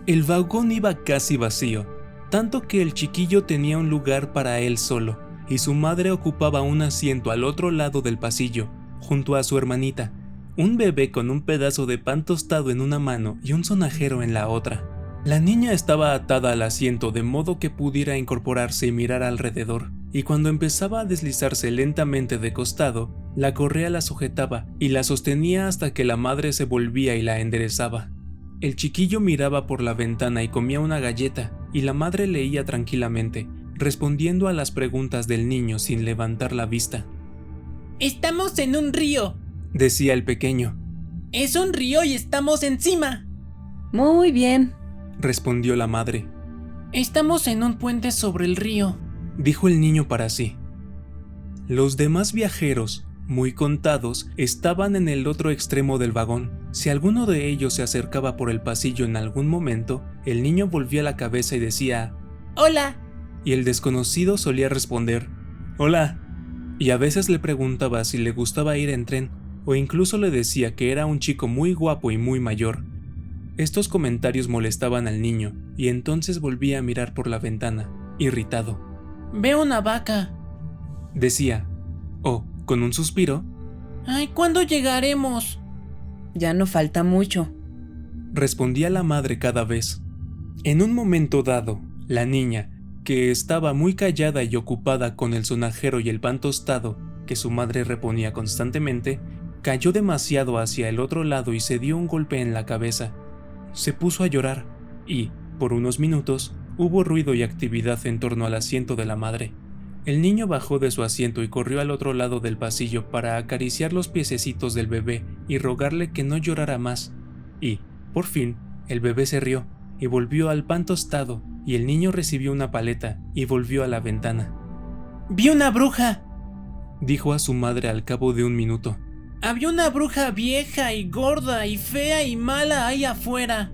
El vagón iba casi vacío, tanto que el chiquillo tenía un lugar para él solo, y su madre ocupaba un asiento al otro lado del pasillo, junto a su hermanita, un bebé con un pedazo de pan tostado en una mano y un sonajero en la otra. La niña estaba atada al asiento de modo que pudiera incorporarse y mirar alrededor, y cuando empezaba a deslizarse lentamente de costado, la correa la sujetaba y la sostenía hasta que la madre se volvía y la enderezaba. El chiquillo miraba por la ventana y comía una galleta, y la madre leía tranquilamente, respondiendo a las preguntas del niño sin levantar la vista. «Estamos en un río», decía el pequeño. «Es un río y estamos encima». Muy bien, respondió la madre. «Estamos en un puente sobre el río», dijo el niño para sí. Los demás viajeros, muy contados, estaban en el otro extremo del vagón. Si alguno de ellos se acercaba por el pasillo en algún momento, el niño volvía la cabeza y decía: «Hola», y el desconocido solía responder: «Hola», y a veces le preguntaba si le gustaba ir en tren, o incluso le decía que era un chico muy guapo y muy mayor. Estos comentarios molestaban al niño, y entonces volvía a mirar por la ventana, irritado. «Veo una vaca», decía, o, con un suspiro: «Ay, ¿cuándo llegaremos?» Ya no falta mucho, respondía la madre cada vez. En un momento dado, la niña, que estaba muy callada y ocupada con el sonajero y el pan tostado que su madre reponía constantemente, cayó demasiado hacia el otro lado y se dio un golpe en la cabeza. Se puso a llorar y, por unos minutos, hubo ruido y actividad en torno al asiento de la madre. El niño bajó de su asiento y corrió al otro lado del pasillo para acariciar los piececitos del bebé y rogarle que no llorara más. Y, por fin, el bebé se rió y volvió al pan tostado, y el niño recibió una paleta y volvió a la ventana. «Vi una bruja», dijo a su madre al cabo de un minuto. «Había una bruja vieja y gorda y fea y mala ahí afuera».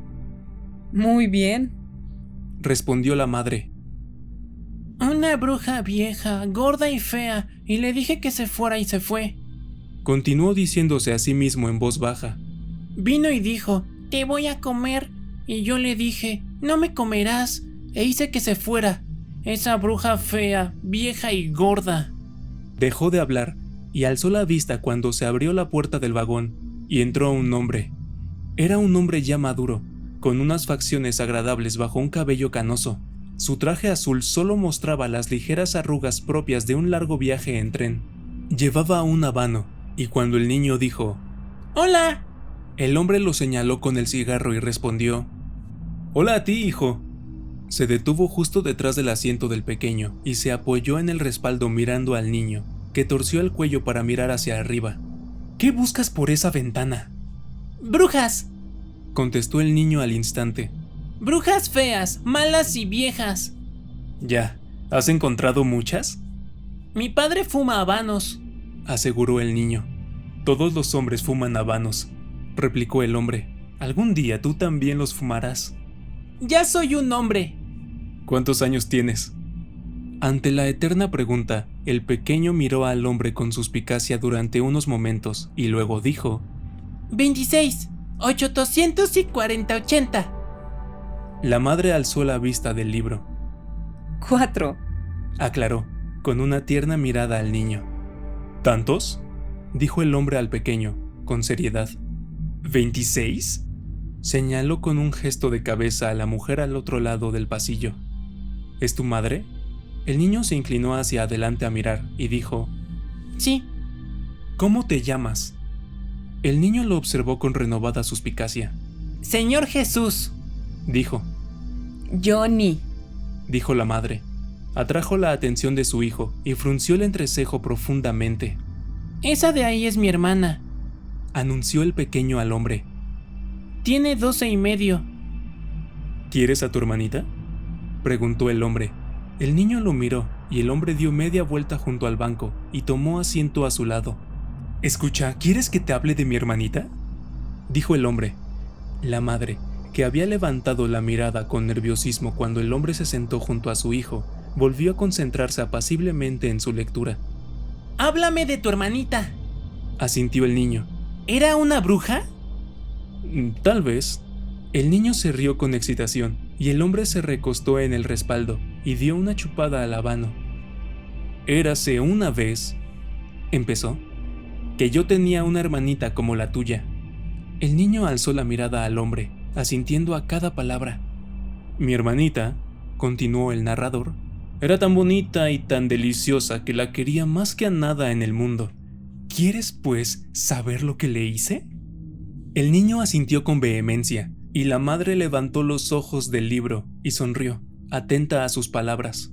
Muy bien, respondió la madre. «Una bruja vieja, gorda y fea, y le dije que se fuera y se fue». Continuó diciéndose a sí mismo en voz baja. «Vino y dijo, te voy a comer, y yo le dije, no me comerás, e hice que se fuera. Esa bruja fea, vieja y gorda. Dejó de hablar y alzó la vista cuando se abrió la puerta del vagón y entró un hombre. Era un hombre ya maduro, con unas facciones agradables bajo un cabello canoso. Su traje azul solo mostraba las ligeras arrugas propias de un largo viaje en tren. Llevaba un habano, y cuando el niño dijo ¡Hola! el hombre lo señaló con el cigarro y respondió: «Hola a ti, hijo». Se detuvo justo detrás del asiento del pequeño y se apoyó en el respaldo mirando al niño, que torció el cuello para mirar hacia arriba. «¿Qué buscas por esa ventana?». ¡Brujas! contestó el niño al instante. ¡Brujas feas, malas y viejas! «Ya, ¿has encontrado muchas?». Mi padre fuma habanos, aseguró el niño. «Todos los hombres fuman habanos», replicó el hombre. «Algún día tú también los fumarás». Ya soy un hombre. «¿Cuántos años tienes?». Ante la eterna pregunta, el pequeño miró al hombre con suspicacia durante unos momentos y luego dijo: 26, 840-80. La madre alzó la vista del libro. 4. Aclaró, con una tierna mirada al niño. ¿Tantos?, dijo el hombre al pequeño, con seriedad. ¿26? Señaló con un gesto de cabeza a la mujer al otro lado del pasillo. ¿Es tu madre? El niño se inclinó hacia adelante a mirar y dijo: Sí. ¿Cómo te llamas? El niño lo observó con renovada suspicacia. Señor Jesús, dijo. Johnny. Dijo la madre. Atrajo la atención de su hijo y frunció el entrecejo profundamente. Esa de ahí es mi hermana, anunció el pequeño al hombre. Tiene 12 y medio. ¿Quieres a tu hermanita?, preguntó el hombre. El niño lo miró y el hombre dio media vuelta junto al banco y tomó asiento a su lado. Escucha, ¿quieres que te hable de mi hermanita?, dijo el hombre. La madre, que había levantado la mirada con nerviosismo cuando el hombre se sentó junto a su hijo, volvió a concentrarse apaciblemente en su lectura. Háblame de tu hermanita, asintió el niño. ¿Era una bruja? Tal vez. El niño se rió con excitación y el hombre se recostó en el respaldo y dio una chupada al habano. Érase una vez, empezó, que yo tenía una hermanita como la tuya. El niño alzó la mirada al hombre, asintiendo a cada palabra. Mi hermanita, continuó el narrador, era tan bonita y tan deliciosa que la quería más que a nada en el mundo. ¿Quieres, pues, saber lo que le hice? El niño asintió con vehemencia, y la madre levantó los ojos del libro y sonrió, atenta a sus palabras.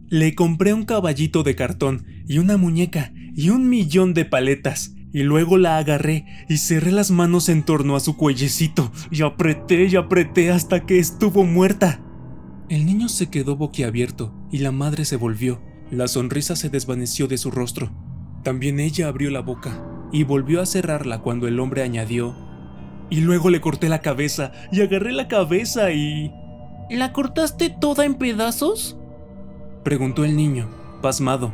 Le compré un caballito de cartón y una muñeca y 1,000,000 de paletas, y luego la agarré y cerré las manos en torno a su cuellecito y apreté hasta que estuvo muerta. El niño se quedó boquiabierto y la madre se volvió. La sonrisa se desvaneció de su rostro. También ella abrió la boca y volvió a cerrarla cuando el hombre añadió: y luego le corté la cabeza y agarré la cabeza y... ¿La cortaste toda en pedazos?, preguntó el niño, pasmado.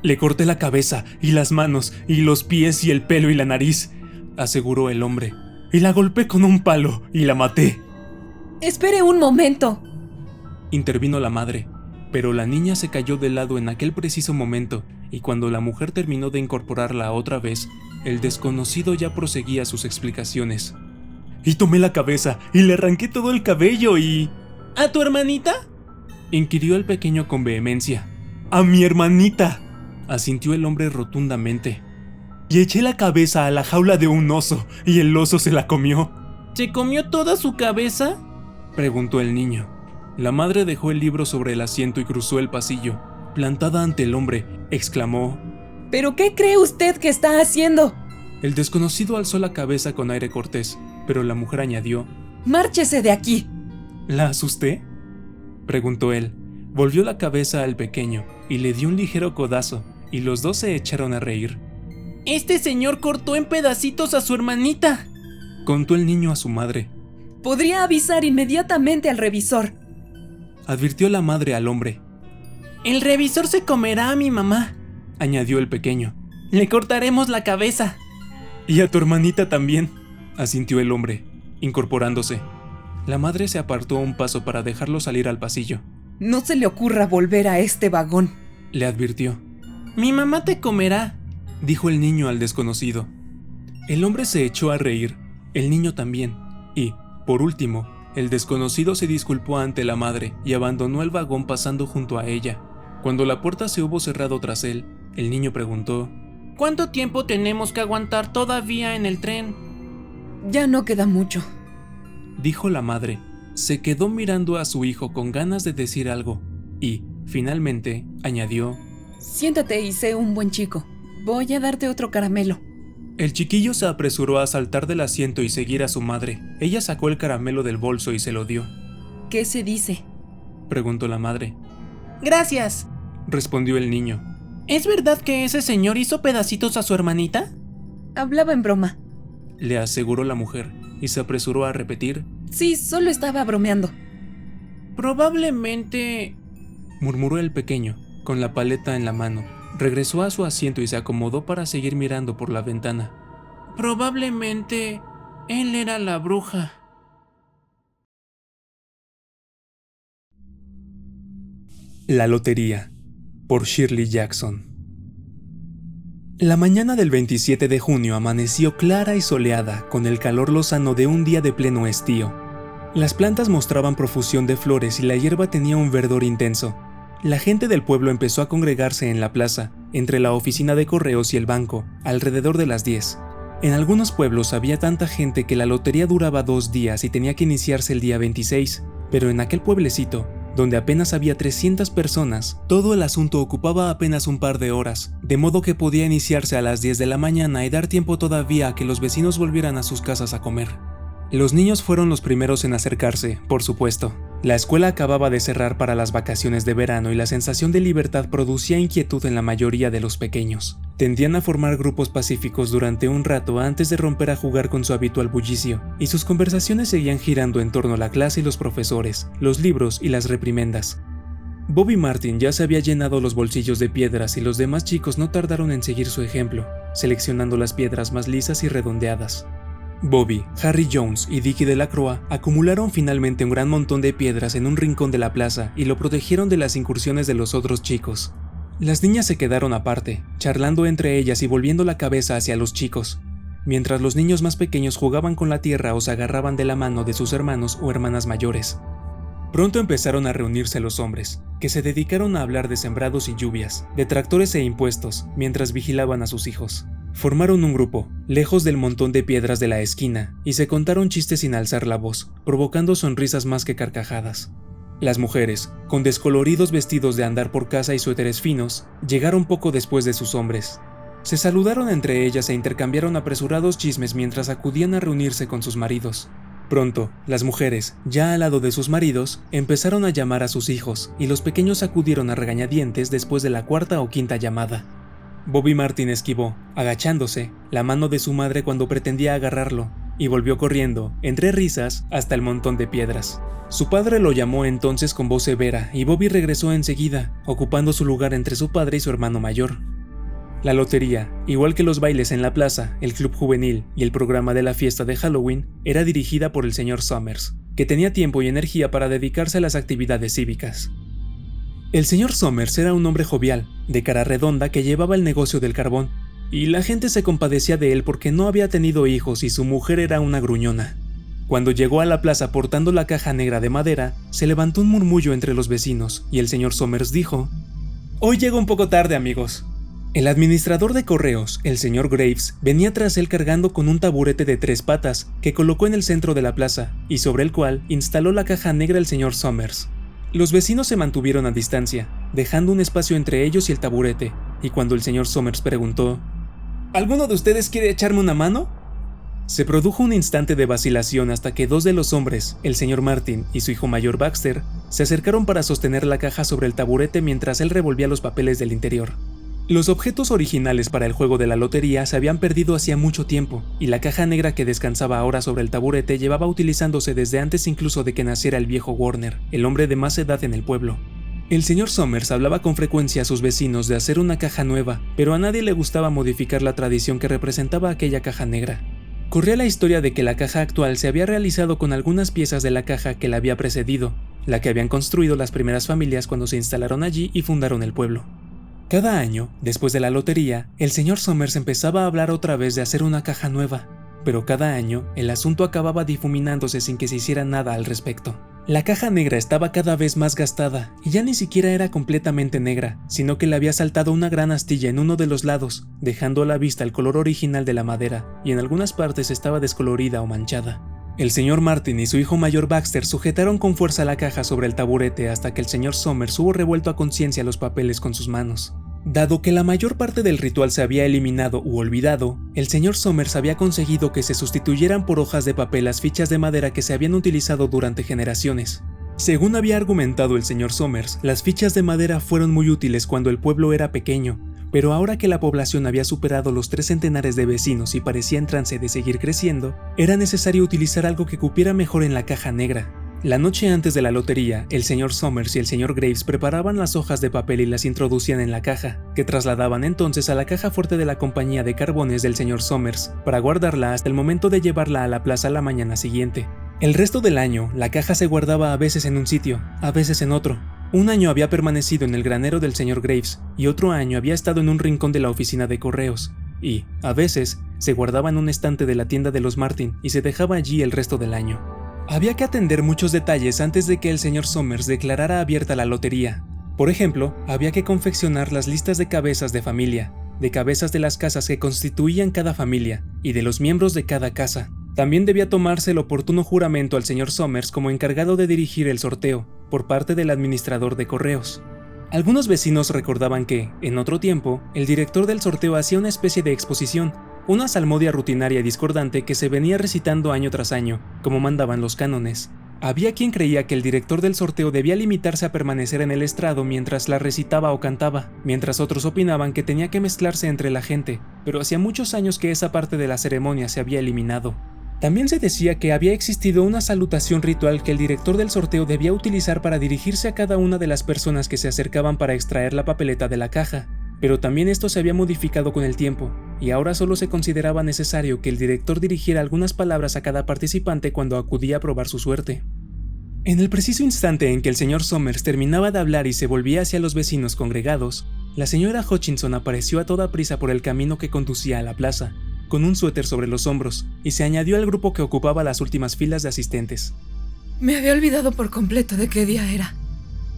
Le corté la cabeza y las manos y los pies y el pelo y la nariz, aseguró el hombre, y la golpeé con un palo y la maté. Espere un momento, intervino la madre, pero la niña se cayó de lado en aquel preciso momento, y cuando la mujer terminó de incorporarla otra vez, el desconocido ya proseguía sus explicaciones. Y tomé la cabeza y le arranqué todo el cabello y... ¿A tu hermanita?, inquirió el pequeño con vehemencia. ¡A mi hermanita!, asintió el hombre rotundamente. Y eché la cabeza a la jaula de un oso y el oso se la comió. ¿Se comió toda su cabeza?, preguntó el niño. La madre dejó el libro sobre el asiento y cruzó el pasillo. Plantada ante el hombre, exclamó: ¿pero qué cree usted que está haciendo? El desconocido alzó la cabeza con aire cortés, pero la mujer añadió: ¡márchese de aquí! ¿La asusté?, preguntó él. Volvió la cabeza al pequeño y le dio un ligero codazo, y los dos se echaron a reír. Este señor cortó en pedacitos a su hermanita, contó el niño a su madre. Podría avisar inmediatamente al revisor, advirtió la madre al hombre. El revisor se comerá a mi mamá, añadió el pequeño. Le cortaremos la cabeza. Y a tu hermanita también, asintió el hombre, incorporándose. La madre se apartó un paso para dejarlo salir al pasillo. No se le ocurra volver a este vagón, le advirtió. Mi mamá te comerá, dijo el niño al desconocido. El hombre se echó a reír, el niño también, y, por último, el desconocido se disculpó ante la madre y abandonó el vagón pasando junto a ella. Cuando la puerta se hubo cerrado tras él, el niño preguntó: ¿cuánto tiempo tenemos que aguantar todavía en el tren? Ya no queda mucho, dijo la madre. Se quedó mirando a su hijo con ganas de decir algo y, finalmente, añadió: siéntate y sé un buen chico. Voy a darte otro caramelo. El chiquillo se apresuró a saltar del asiento y seguir a su madre. Ella sacó el caramelo del bolso y se lo dio. ¿Qué se dice?, preguntó la madre. Gracias, respondió el niño. ¿Es verdad que ese señor hizo pedacitos a su hermanita? Hablaba en broma, le aseguró la mujer, y se apresuró a repetir: sí, solo estaba bromeando. Probablemente, murmuró el pequeño, con la paleta en la mano. Regresó a su asiento y se acomodó para seguir mirando por la ventana. Probablemente él era la bruja. La lotería, por Shirley Jackson. La mañana del 27 de junio amaneció clara y soleada, con el calor lozano de un día de pleno estío. Las plantas mostraban profusión de flores y la hierba tenía un verdor intenso. La gente del pueblo empezó a congregarse en la plaza, entre la oficina de correos y el banco, alrededor de las 10. En algunos pueblos había tanta gente que la lotería duraba 2 días y tenía que iniciarse el día 26, pero en aquel pueblecito, donde apenas había 300 personas, todo el asunto ocupaba apenas un par de horas, de modo que podía iniciarse a las 10 de la mañana y dar tiempo todavía a que los vecinos volvieran a sus casas a comer. Los niños fueron los primeros en acercarse, por supuesto. La escuela acababa de cerrar para las vacaciones de verano y la sensación de libertad producía inquietud en la mayoría de los pequeños. Tendían a formar grupos pacíficos durante un rato antes de romper a jugar con su habitual bullicio, y sus conversaciones seguían girando en torno a la clase y los profesores, los libros y las reprimendas. Bobby Martin ya se había llenado los bolsillos de piedras y los demás chicos no tardaron en seguir su ejemplo, seleccionando las piedras más lisas y redondeadas. Bobby, Harry Jones y Dickie Delacroix acumularon finalmente un gran montón de piedras en un rincón de la plaza y lo protegieron de las incursiones de los otros chicos. Las niñas se quedaron aparte, charlando entre ellas y volviendo la cabeza hacia los chicos, mientras los niños más pequeños jugaban con la tierra o se agarraban de la mano de sus hermanos o hermanas mayores. Pronto empezaron a reunirse los hombres, que se dedicaron a hablar de sembrados y lluvias, de tractores e impuestos, mientras vigilaban a sus hijos. Formaron un grupo, lejos del montón de piedras de la esquina, y se contaron chistes sin alzar la voz, provocando sonrisas más que carcajadas. Las mujeres, con descoloridos vestidos de andar por casa y suéteres finos, llegaron poco después de sus hombres. Se saludaron entre ellas e intercambiaron apresurados chismes mientras acudían a reunirse con sus maridos. Pronto, las mujeres, ya al lado de sus maridos, empezaron a llamar a sus hijos, y los pequeños acudieron a regañadientes después de la 4ª o 5ª llamada. Bobby Martin esquivó, agachándose, la mano de su madre cuando pretendía agarrarlo, y volvió corriendo, entre risas, hasta el montón de piedras. Su padre lo llamó entonces con voz severa, y Bobby regresó enseguida, ocupando su lugar entre su padre y su hermano mayor. La lotería, igual que los bailes en la plaza, el club juvenil y el programa de la fiesta de Halloween, era dirigida por el señor Somers, que tenía tiempo y energía para dedicarse a las actividades cívicas. El señor Somers era un hombre jovial, de cara redonda que llevaba el negocio del carbón, y la gente se compadecía de él porque no había tenido hijos y su mujer era una gruñona. Cuando llegó a la plaza portando la caja negra de madera, se levantó un murmullo entre los vecinos y el señor Somers dijo: «Hoy llego un poco tarde, amigos». El administrador de correos, el señor Graves, venía tras él cargando con un taburete de 3 patas que colocó en el centro de la plaza y sobre el cual instaló la caja negra el señor Somers. Los vecinos se mantuvieron a distancia, dejando un espacio entre ellos y el taburete, y cuando el señor Somers preguntó: ¿Alguno de ustedes quiere echarme una mano? Se produjo un instante de vacilación hasta que 2 de los hombres, el señor Martin y su hijo mayor Baxter, se acercaron para sostener la caja sobre el taburete mientras él revolvía los papeles del interior. Los objetos originales para el juego de la lotería se habían perdido hacía mucho tiempo, y la caja negra que descansaba ahora sobre el taburete llevaba utilizándose desde antes incluso de que naciera el viejo Warner, el hombre de más edad en el pueblo. El señor Somers hablaba con frecuencia a sus vecinos de hacer una caja nueva, pero a nadie le gustaba modificar la tradición que representaba aquella caja negra. Corría la historia de que la caja actual se había realizado con algunas piezas de la caja que la había precedido. la que habían construido las primeras familias cuando se instalaron allí y fundaron el pueblo. Cada año, después de la lotería, el señor Somers empezaba a hablar otra vez de hacer una caja nueva, pero cada año el asunto acababa difuminándose sin que se hiciera nada al respecto. La caja negra estaba cada vez más gastada y ya ni siquiera era completamente negra, sino que le había saltado una gran astilla en uno de los lados, dejando a la vista el color original de la madera, y en algunas partes estaba descolorida o manchada. El señor Martin y su hijo mayor Baxter sujetaron con fuerza la caja sobre el taburete hasta que el señor Somers hubo revuelto a conciencia los papeles con sus manos. Dado que la mayor parte del ritual se había eliminado u olvidado, el señor Somers había conseguido que se sustituyeran por hojas de papel las fichas de madera que se habían utilizado durante generaciones. Según había argumentado el señor Somers, las fichas de madera fueron muy útiles cuando el pueblo era pequeño, pero ahora que la población había superado los 3 centenares de vecinos y parecía en trance de seguir creciendo, era necesario utilizar algo que cupiera mejor en la caja negra. La noche antes de la lotería, el señor Somers y el señor Graves preparaban las hojas de papel y las introducían en la caja, que trasladaban entonces a la caja fuerte de la compañía de carbones del señor Somers, para guardarla hasta el momento de llevarla a la plaza la mañana siguiente. El resto del año, la caja se guardaba a veces en un sitio, a veces en otro. Un año había permanecido en el granero del señor Graves, y otro año había estado en un rincón de la oficina de correos, y, a veces, se guardaba en un estante de la tienda de los Martin y se dejaba allí el resto del año. Había que atender muchos detalles antes de que el señor Somers declarara abierta la lotería. Por ejemplo, había que confeccionar las listas de cabezas de familia, de cabezas de las casas que constituían cada familia y de los miembros de cada casa. También debía tomarse el oportuno juramento al señor Somers como encargado de dirigir el sorteo, por parte del administrador de correos. Algunos vecinos recordaban que, en otro tiempo, el director del sorteo hacía una especie de exposición, una salmodia rutinaria y discordante que se venía recitando año tras año, como mandaban los cánones. Había quien creía que el director del sorteo debía limitarse a permanecer en el estrado mientras la recitaba o cantaba, mientras otros opinaban que tenía que mezclarse entre la gente, pero hacía muchos años que esa parte de la ceremonia se había eliminado. También se decía que había existido una salutación ritual que el director del sorteo debía utilizar para dirigirse a cada una de las personas que se acercaban para extraer la papeleta de la caja, pero también esto se había modificado con el tiempo, y ahora solo se consideraba necesario que el director dirigiera algunas palabras a cada participante cuando acudía a probar su suerte. En el preciso instante en que el señor Somers terminaba de hablar y se volvía hacia los vecinos congregados, la señora Hutchinson apareció a toda prisa por el camino que conducía a la plaza, con un suéter sobre los hombros, y se añadió al grupo que ocupaba las últimas filas de asistentes. Me había olvidado por completo de qué día era,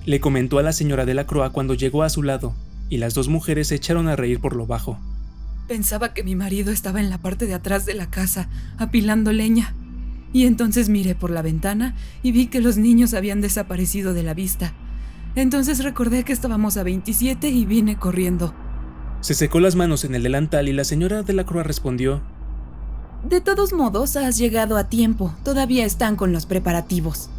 le comentó a la señora Delacroix cuando llegó a su lado, y las dos mujeres se echaron a reír por lo bajo. Pensaba que mi marido estaba en la parte de atrás de la casa, apilando leña, y entonces miré por la ventana y vi que los niños habían desaparecido de la vista. Entonces recordé que estábamos a 27 y vine corriendo. Se secó las manos en el delantal y la señora Delacroix respondió: De todos modos, has llegado a tiempo. Todavía están con los preparativos.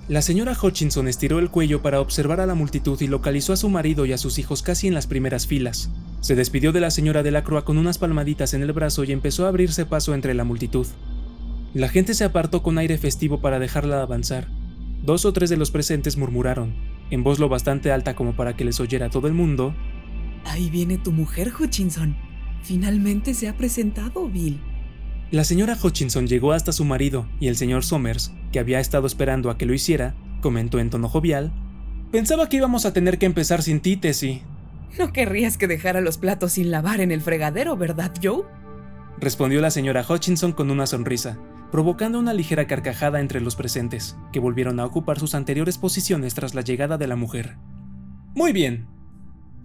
La señora Hutchinson estiró el cuello para observar a la multitud y localizó a su marido y a sus hijos casi en las primeras filas. Se despidió de la señora Delacroix con unas palmaditas en el brazo y empezó a abrirse paso entre la multitud. La gente se apartó con aire festivo para dejarla avanzar. 2 o 3 de los presentes murmuraron, en voz lo bastante alta como para que les oyera todo el mundo: Ahí viene tu mujer, Hutchinson. Finalmente se ha presentado, Bill. La señora Hutchinson llegó hasta su marido y el señor Somers, que había estado esperando a que lo hiciera, comentó en tono jovial: Pensaba que íbamos a tener que empezar sin ti, Tessie. No querrías que dejara los platos sin lavar en el fregadero, ¿verdad, Joe? Respondió la señora Hutchinson con una sonrisa, provocando una ligera carcajada entre los presentes, que volvieron a ocupar sus anteriores posiciones tras la llegada de la mujer. Muy bien,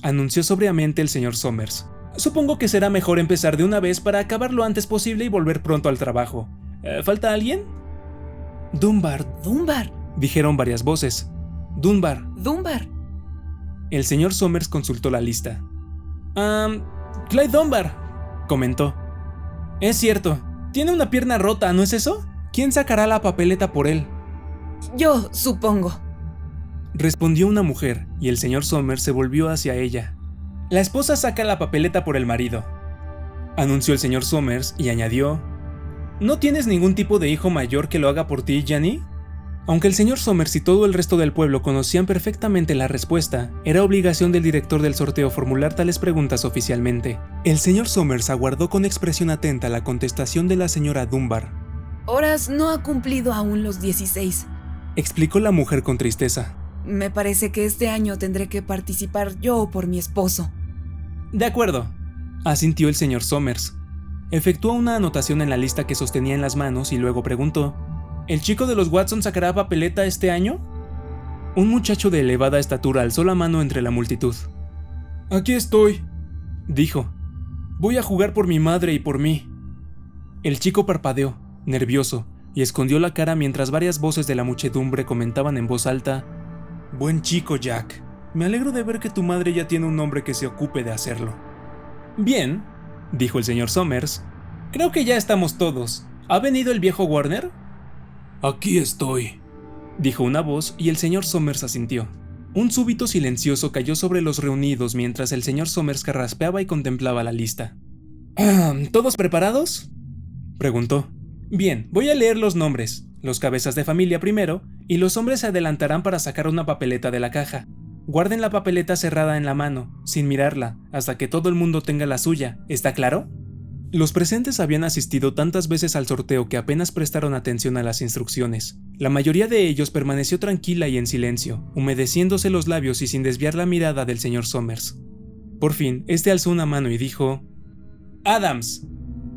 anunció sobriamente el señor Somers. Supongo que será mejor empezar de una vez para acabar lo antes posible y volver pronto al trabajo. ¿Falta alguien? Dunbar, dijeron varias voces. Dunbar. El señor Somers consultó la lista. Clyde Dunbar, comentó. Es cierto, tiene una pierna rota, ¿no es eso? ¿Quién sacará la papeleta por él? Yo, supongo, respondió una mujer, y el señor Somers se volvió hacia ella. La esposa saca la papeleta por el marido, anunció el señor Somers y añadió: ¿No tienes ningún tipo de hijo mayor que lo haga por ti, Janny? Aunque el señor Somers y todo el resto del pueblo conocían perfectamente la respuesta, era obligación del director del sorteo formular tales preguntas oficialmente. El señor Somers aguardó con expresión atenta la contestación de la señora Dunbar. Horace no ha cumplido aún los 16. explicó la mujer con tristeza. Me parece que este año tendré que participar yo por mi esposo. De acuerdo, asintió el señor Somers. Efectuó una anotación en la lista que sostenía en las manos y luego preguntó: ¿El chico de los Watson sacará papeleta este año? Un muchacho de elevada estatura alzó la mano entre la multitud. Aquí estoy, dijo. Voy a jugar por mi madre y por mí. El chico parpadeó, nervioso, y escondió la cara mientras varias voces de la muchedumbre comentaban en voz alta: Buen chico, Jack. Me alegro de ver que tu madre ya tiene un hombre que se ocupe de hacerlo. Bien, dijo el señor Somers. Creo que ya estamos todos. ¿Ha venido el viejo Warner? Aquí estoy, dijo una voz y el señor Somers asintió. Un súbito silencioso cayó sobre los reunidos mientras el señor Somers carraspeaba y contemplaba la lista. ¿Todos preparados?, preguntó. Bien, voy a leer los nombres, los cabezas de familia primero, y los hombres se adelantarán para sacar una papeleta de la caja. Guarden la papeleta cerrada en la mano, sin mirarla, hasta que todo el mundo tenga la suya, ¿está claro? Los presentes habían asistido tantas veces al sorteo que apenas prestaron atención a las instrucciones. La mayoría de ellos permaneció tranquila y en silencio, humedeciéndose los labios y sin desviar la mirada del señor Somers. Por fin, este alzó una mano y dijo: ¡Adams!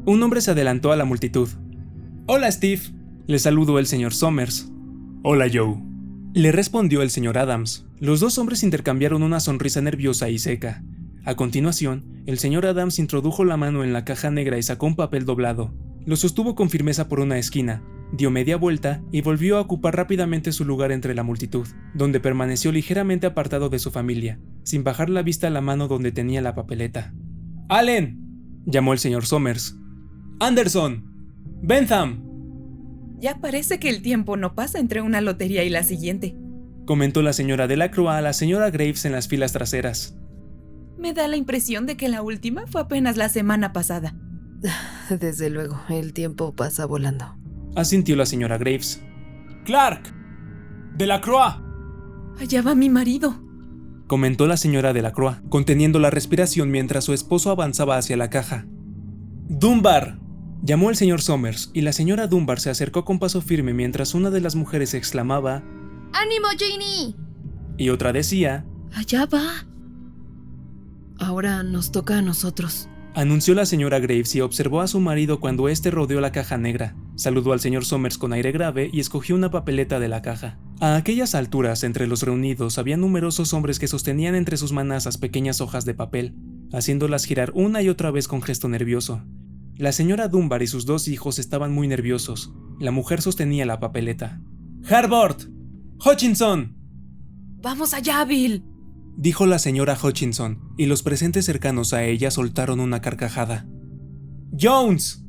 Un hombre se adelantó a la multitud. «Hola, Steve», le saludó el señor Somers. «Hola, Joe», le respondió el señor Adams. Los dos hombres intercambiaron una sonrisa nerviosa y seca. A continuación, el señor Adams introdujo la mano en la caja negra y sacó un papel doblado. Lo sostuvo con firmeza por una esquina, dio media vuelta y volvió a ocupar rápidamente su lugar entre la multitud, donde permaneció ligeramente apartado de su familia, sin bajar la vista a la mano donde tenía la papeleta. «¡Allen!», llamó el señor Somers. «¡Anderson! ¡Bentham!». Ya parece que el tiempo no pasa entre una lotería y la siguiente, comentó la señora Delacroix a la señora Graves en las filas traseras. Me da la impresión de que la última fue apenas la semana pasada. Desde luego, el tiempo pasa volando, asintió la señora Graves. «¡Clark! ¡Delacroix!», Allá va mi marido, comentó la señora Delacroix, conteniendo la respiración mientras su esposo avanzaba hacia la caja. «¡Dunbar!», llamó el señor Somers, y la señora Dunbar se acercó con paso firme mientras una de las mujeres exclamaba: ¡Ánimo, Janie! Y otra decía: allá va. Ahora nos toca a nosotros, anunció la señora Graves y observó a su marido cuando éste rodeó la caja negra. Saludó al señor Somers con aire grave y escogió una papeleta de la caja. A aquellas alturas, entre los reunidos, había numerosos hombres que sostenían entre sus manazas pequeñas hojas de papel, haciéndolas girar una y otra vez con gesto nervioso. La señora Dunbar y sus dos hijos estaban muy nerviosos. La mujer sostenía la papeleta. «¡Harbord! ¡Hutchinson!», Vamos allá, Bill, dijo la señora Hutchinson, y los presentes cercanos a ella soltaron una carcajada. «¡Jones!».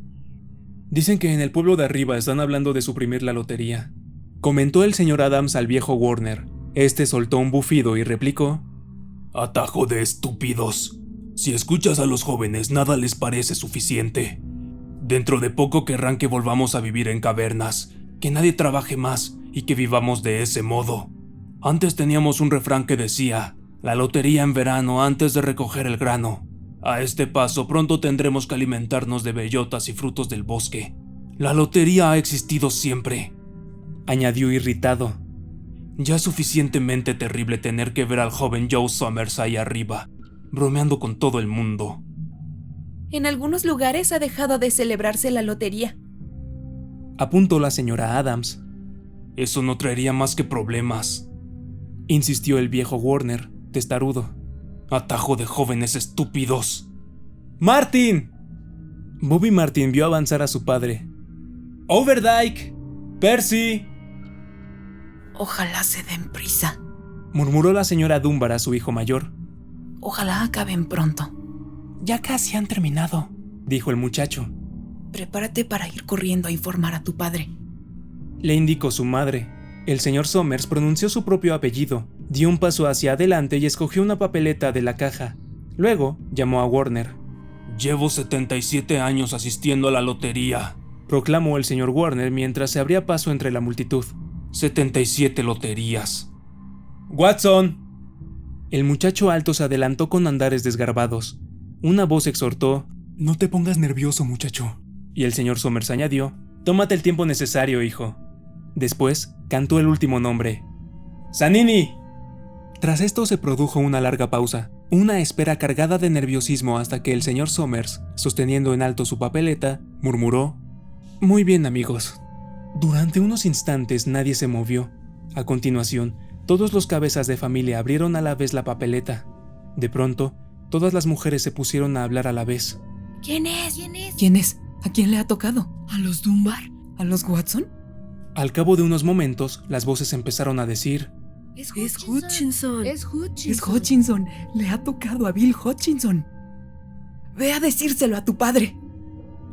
Dicen que en el pueblo de arriba están hablando de suprimir la lotería, comentó el señor Adams al viejo Warner. Este soltó un bufido y replicó: «Atajo de estúpidos. Si escuchas a los jóvenes, nada les parece suficiente. Dentro de poco querrán que volvamos a vivir en cavernas, que nadie trabaje más y que vivamos de ese modo. Antes teníamos un refrán que decía: la lotería en verano antes de recoger el grano. A este paso pronto tendremos que alimentarnos de bellotas y frutos del bosque. La lotería ha existido siempre», añadió irritado. «Ya es suficientemente terrible tener que ver al joven Joe Somers ahí arriba, bromeando con todo el mundo». En algunos lugares ha dejado de celebrarse la lotería, apuntó la señora Adams. «Eso no traería más que problemas», insistió el viejo Warner, testarudo. «Atajo de jóvenes estúpidos». «¡Martin!». Bobby Martin vio avanzar a su padre. «Overdyke, Percy». Ojalá se den prisa, murmuró la señora Dunbar a su hijo mayor. Ojalá acaben pronto. «Ya casi han terminado», dijo el muchacho. Prepárate para ir corriendo a informar a tu padre, le indicó su madre. El señor Somers pronunció su propio apellido, dio un paso hacia adelante y escogió una papeleta de la caja. Luego llamó a Warner. «Llevo 77 años asistiendo a la lotería», proclamó el señor Warner mientras se abría paso entre la multitud. 77 loterías. «Watson». El muchacho alto se adelantó con andares desgarbados. Una voz exhortó: «No te pongas nervioso, muchacho». Y el señor Somers añadió: «Tómate el tiempo necesario, hijo». Después, cantó el último nombre. ¡Zanini! Tras esto se produjo una larga pausa, una espera cargada de nerviosismo hasta que el señor Somers, sosteniendo en alto su papeleta, murmuró: «Muy bien, amigos». Durante unos instantes nadie se movió. A continuación, todos los cabezas de familia abrieron a la vez la papeleta. De pronto, todas las mujeres se pusieron a hablar a la vez. ¿Quién es? ¿Quién es? ¿A quién le ha tocado? ¿A los Dunbar? ¿A los Watson? Al cabo de unos momentos, las voces empezaron a decir: Es Hutchinson. Es Hutchinson. Es Hutchinson. Le ha tocado a Bill Hutchinson. Ve a decírselo a tu padre.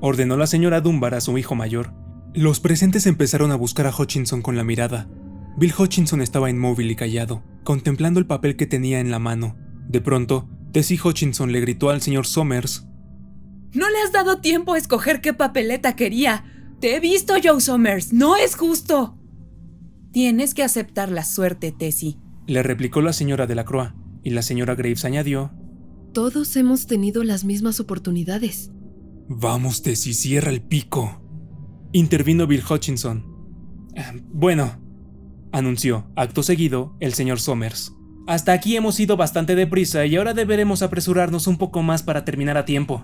ordenó la señora Dunbar a su hijo mayor. Los presentes empezaron a buscar a Hutchinson con la mirada. Bill Hutchinson estaba inmóvil y callado, contemplando el papel que tenía en la mano. De pronto, Tessie Hutchinson le gritó al señor Somers: No le has dado tiempo a escoger qué papeleta quería. Te he visto, Joe Somers. No es justo. Tienes que aceptar la suerte, Tessie, le replicó la señora Delacroix, y la señora Graves añadió: Todos hemos tenido las mismas oportunidades. Vamos, Tessie, cierra el pico. Intervino Bill Hutchinson. Bueno, anunció, acto seguido, el señor Somers. Hasta aquí hemos ido bastante deprisa y ahora deberemos apresurarnos un poco más para terminar a tiempo.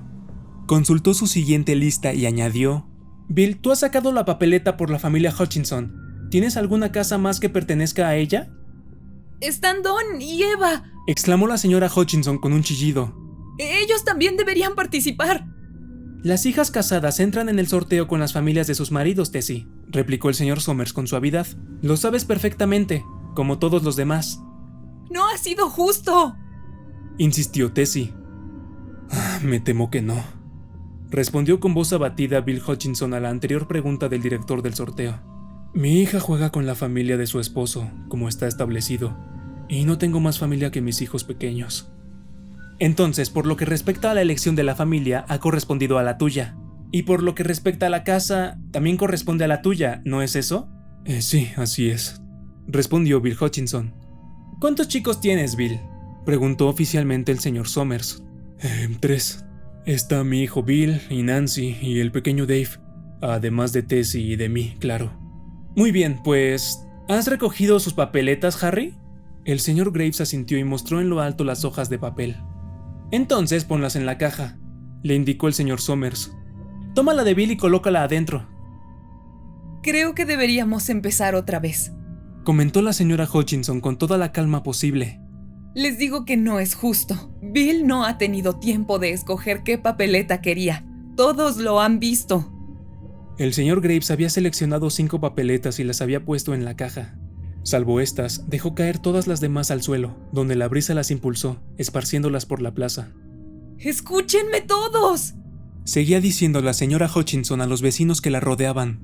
Consultó su siguiente lista y añadió: Bill, tú has sacado la papeleta por la familia Hutchinson. ¿Tienes alguna casa más que pertenezca a ella? Están Don y Eva. Exclamó la señora Hutchinson con un chillido. Ellos también deberían participar. Las hijas casadas entran en el sorteo con las familias de sus maridos, Tessie, replicó el señor Somers con suavidad. Lo sabes perfectamente, como todos los demás. No ha sido justo, insistió Tessie. Me temo que no, respondió con voz abatida Bill Hutchinson a la anterior pregunta del director del sorteo. Mi hija juega con la familia de su esposo, como está establecido, y no tengo más familia que mis hijos pequeños. Entonces, por lo que respecta a la elección de la familia, ha correspondido a la tuya. Y por lo que respecta a la casa, también corresponde a la tuya, ¿no es eso? Sí, así es, respondió Bill Hutchinson. ¿Cuántos chicos tienes, Bill?, preguntó oficialmente el señor Somers. 3. Está mi hijo Bill y Nancy y el pequeño Dave, además de Tessie y de mí, claro. Muy bien, pues, ¿has recogido sus papeletas, Harry? El señor Graves asintió y mostró en lo alto las hojas de papel. Entonces ponlas en la caja, le indicó el señor Somers. Toma la de Bill y colócala adentro. Creo que deberíamos empezar otra vez, comentó la señora Hutchinson con toda la calma posible. Les digo que no es justo. Bill no ha tenido tiempo de escoger qué papeleta quería. Todos lo han visto. El señor Graves había seleccionado 5 papeletas y las había puesto en la caja. Salvo estas, dejó caer todas las demás al suelo, donde la brisa las impulsó, esparciéndolas por la plaza. ¡Escúchenme todos!, seguía diciendo la señora Hutchinson a los vecinos que la rodeaban.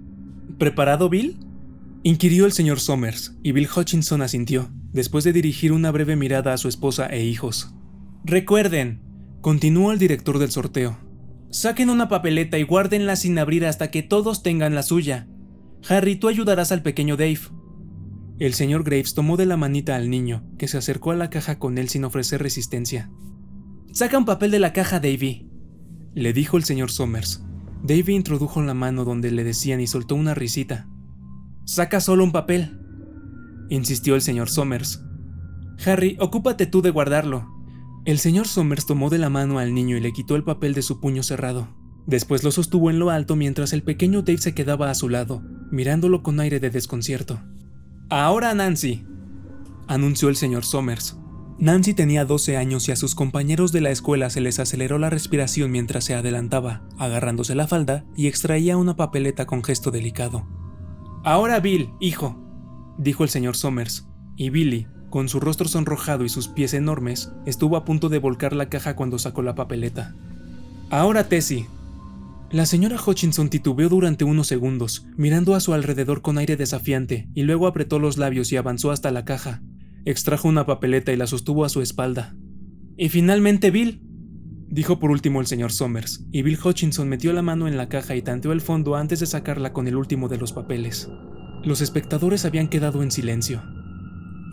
¿Preparado, Bill?, inquirió el señor Somers, y Bill Hutchinson asintió, después de dirigir una breve mirada a su esposa e hijos. Recuerden, continuó el director del sorteo, saquen una papeleta y guárdenla sin abrir hasta que todos tengan la suya. Harry, tú ayudarás al pequeño Dave. El señor Graves tomó de la manita al niño, que se acercó a la caja con él sin ofrecer resistencia. «Saca un papel de la caja, Davy», le dijo el señor Somers. Davy introdujo la mano donde le decían y soltó una risita. «Saca solo un papel», insistió el señor Somers. «Harry, ocúpate tú de guardarlo». El señor Somers tomó de la mano al niño y le quitó el papel de su puño cerrado. Después lo sostuvo en lo alto mientras el pequeño Dave se quedaba a su lado, mirándolo con aire de desconcierto. «Ahora, Nancy», anunció el señor Somers. Nancy tenía 12 años y a sus compañeros de la escuela se les aceleró la respiración mientras se adelantaba, agarrándose la falda y extraía una papeleta con gesto delicado. «Ahora, Bill, hijo», dijo el señor Somers, y Billy, con su rostro sonrojado y sus pies enormes, estuvo a punto de volcar la caja cuando sacó la papeleta. «Ahora, Tessie». La señora Hutchinson titubeó durante unos segundos, mirando a su alrededor con aire desafiante, y luego apretó los labios y avanzó hasta la caja. Extrajo una papeleta y la sostuvo a su espalda. «Y finalmente, Bill», dijo por último el señor Somers, y Bill Hutchinson metió la mano en la caja y tanteó el fondo antes de sacarla con el último de los papeles. Los espectadores habían quedado en silencio.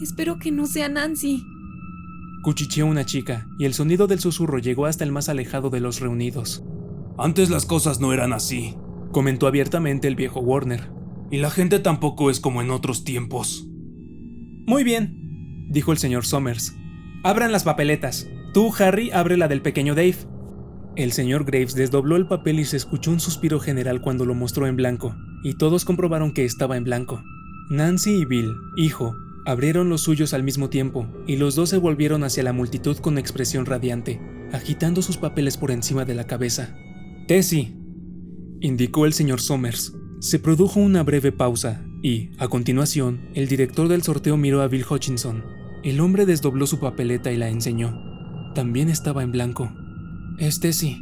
«Espero que no sea Nancy», cuchicheó una chica, y el sonido del susurro llegó hasta el más alejado de los reunidos. «Antes las cosas no eran así», comentó abiertamente el viejo Warner. y la gente tampoco es como en otros tiempos. Muy bien, dijo el señor Somers. Abran las papeletas. Tú, Harry, abre la del pequeño Dave. El señor Graves desdobló el papel y se escuchó un suspiro general cuando lo mostró en blanco, y todos comprobaron que estaba en blanco. Nancy y Bill, hijo, abrieron los suyos al mismo tiempo, y los dos se volvieron hacia la multitud con expresión radiante, agitando sus papeles por encima de la cabeza. Tessie, indicó el señor Somers. Se produjo una breve pausa, y, a continuación, el director del sorteo miró a Bill Hutchinson. El hombre desdobló su papeleta y la enseñó. También estaba en blanco. Es Tessie,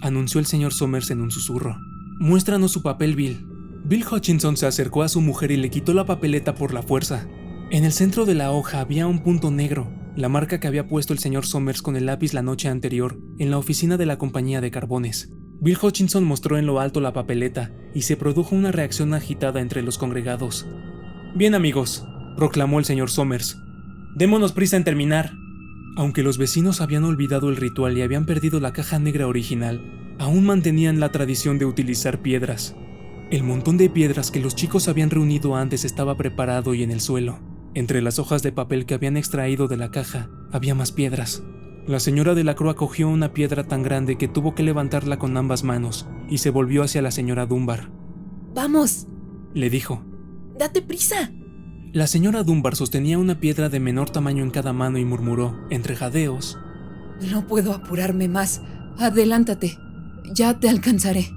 anunció el señor Somers en un susurro. Muéstranos su papel, Bill. Bill Hutchinson se acercó a su mujer y le quitó la papeleta por la fuerza. En el centro de la hoja había un punto negro, la marca que había puesto el señor Somers con el lápiz la noche anterior en la oficina de la compañía de carbones. Bill Hutchinson mostró en lo alto la papeleta y se produjo una reacción agitada entre los congregados. Bien, amigos, proclamó el señor Somers. Démonos prisa en terminar. Aunque los vecinos habían olvidado el ritual y habían perdido la caja negra original, aún mantenían la tradición de utilizar piedras. El montón de piedras que los chicos habían reunido antes estaba preparado y en el suelo. Entre las hojas de papel que habían extraído de la caja, había más piedras. La señora Delacroix cogió una piedra tan grande que tuvo que levantarla con ambas manos y se volvió hacia la señora Dunbar. ¡Vamos!, le dijo. ¡Date prisa! La señora Dunbar sostenía una piedra de menor tamaño en cada mano y murmuró, entre jadeos: No puedo apurarme más. Adelántate. Ya te alcanzaré.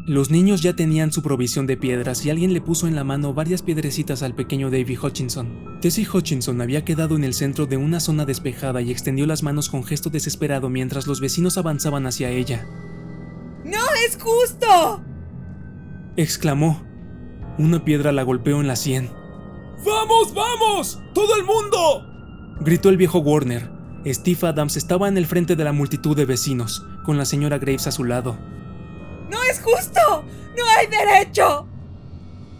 Los niños ya tenían su provisión de piedras y alguien le puso en la mano varias piedrecitas al pequeño Davy Hutchinson. Tessie Hutchinson había quedado en el centro de una zona despejada y extendió las manos con gesto desesperado mientras los vecinos avanzaban hacia ella. ¡No es justo!, exclamó. Una piedra la golpeó en la sien. ¡Vamos, vamos! ¡Todo el mundo!, gritó el viejo Warner. Steve Adams estaba en el frente de la multitud de vecinos, con la señora Graves a su lado. ¡No es justo! ¡No hay derecho!,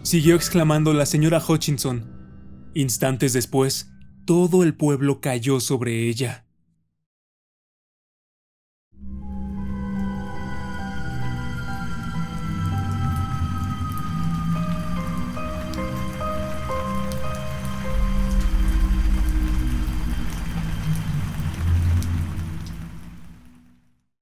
siguió exclamando la señora Hutchinson. Instantes después, todo el pueblo cayó sobre ella.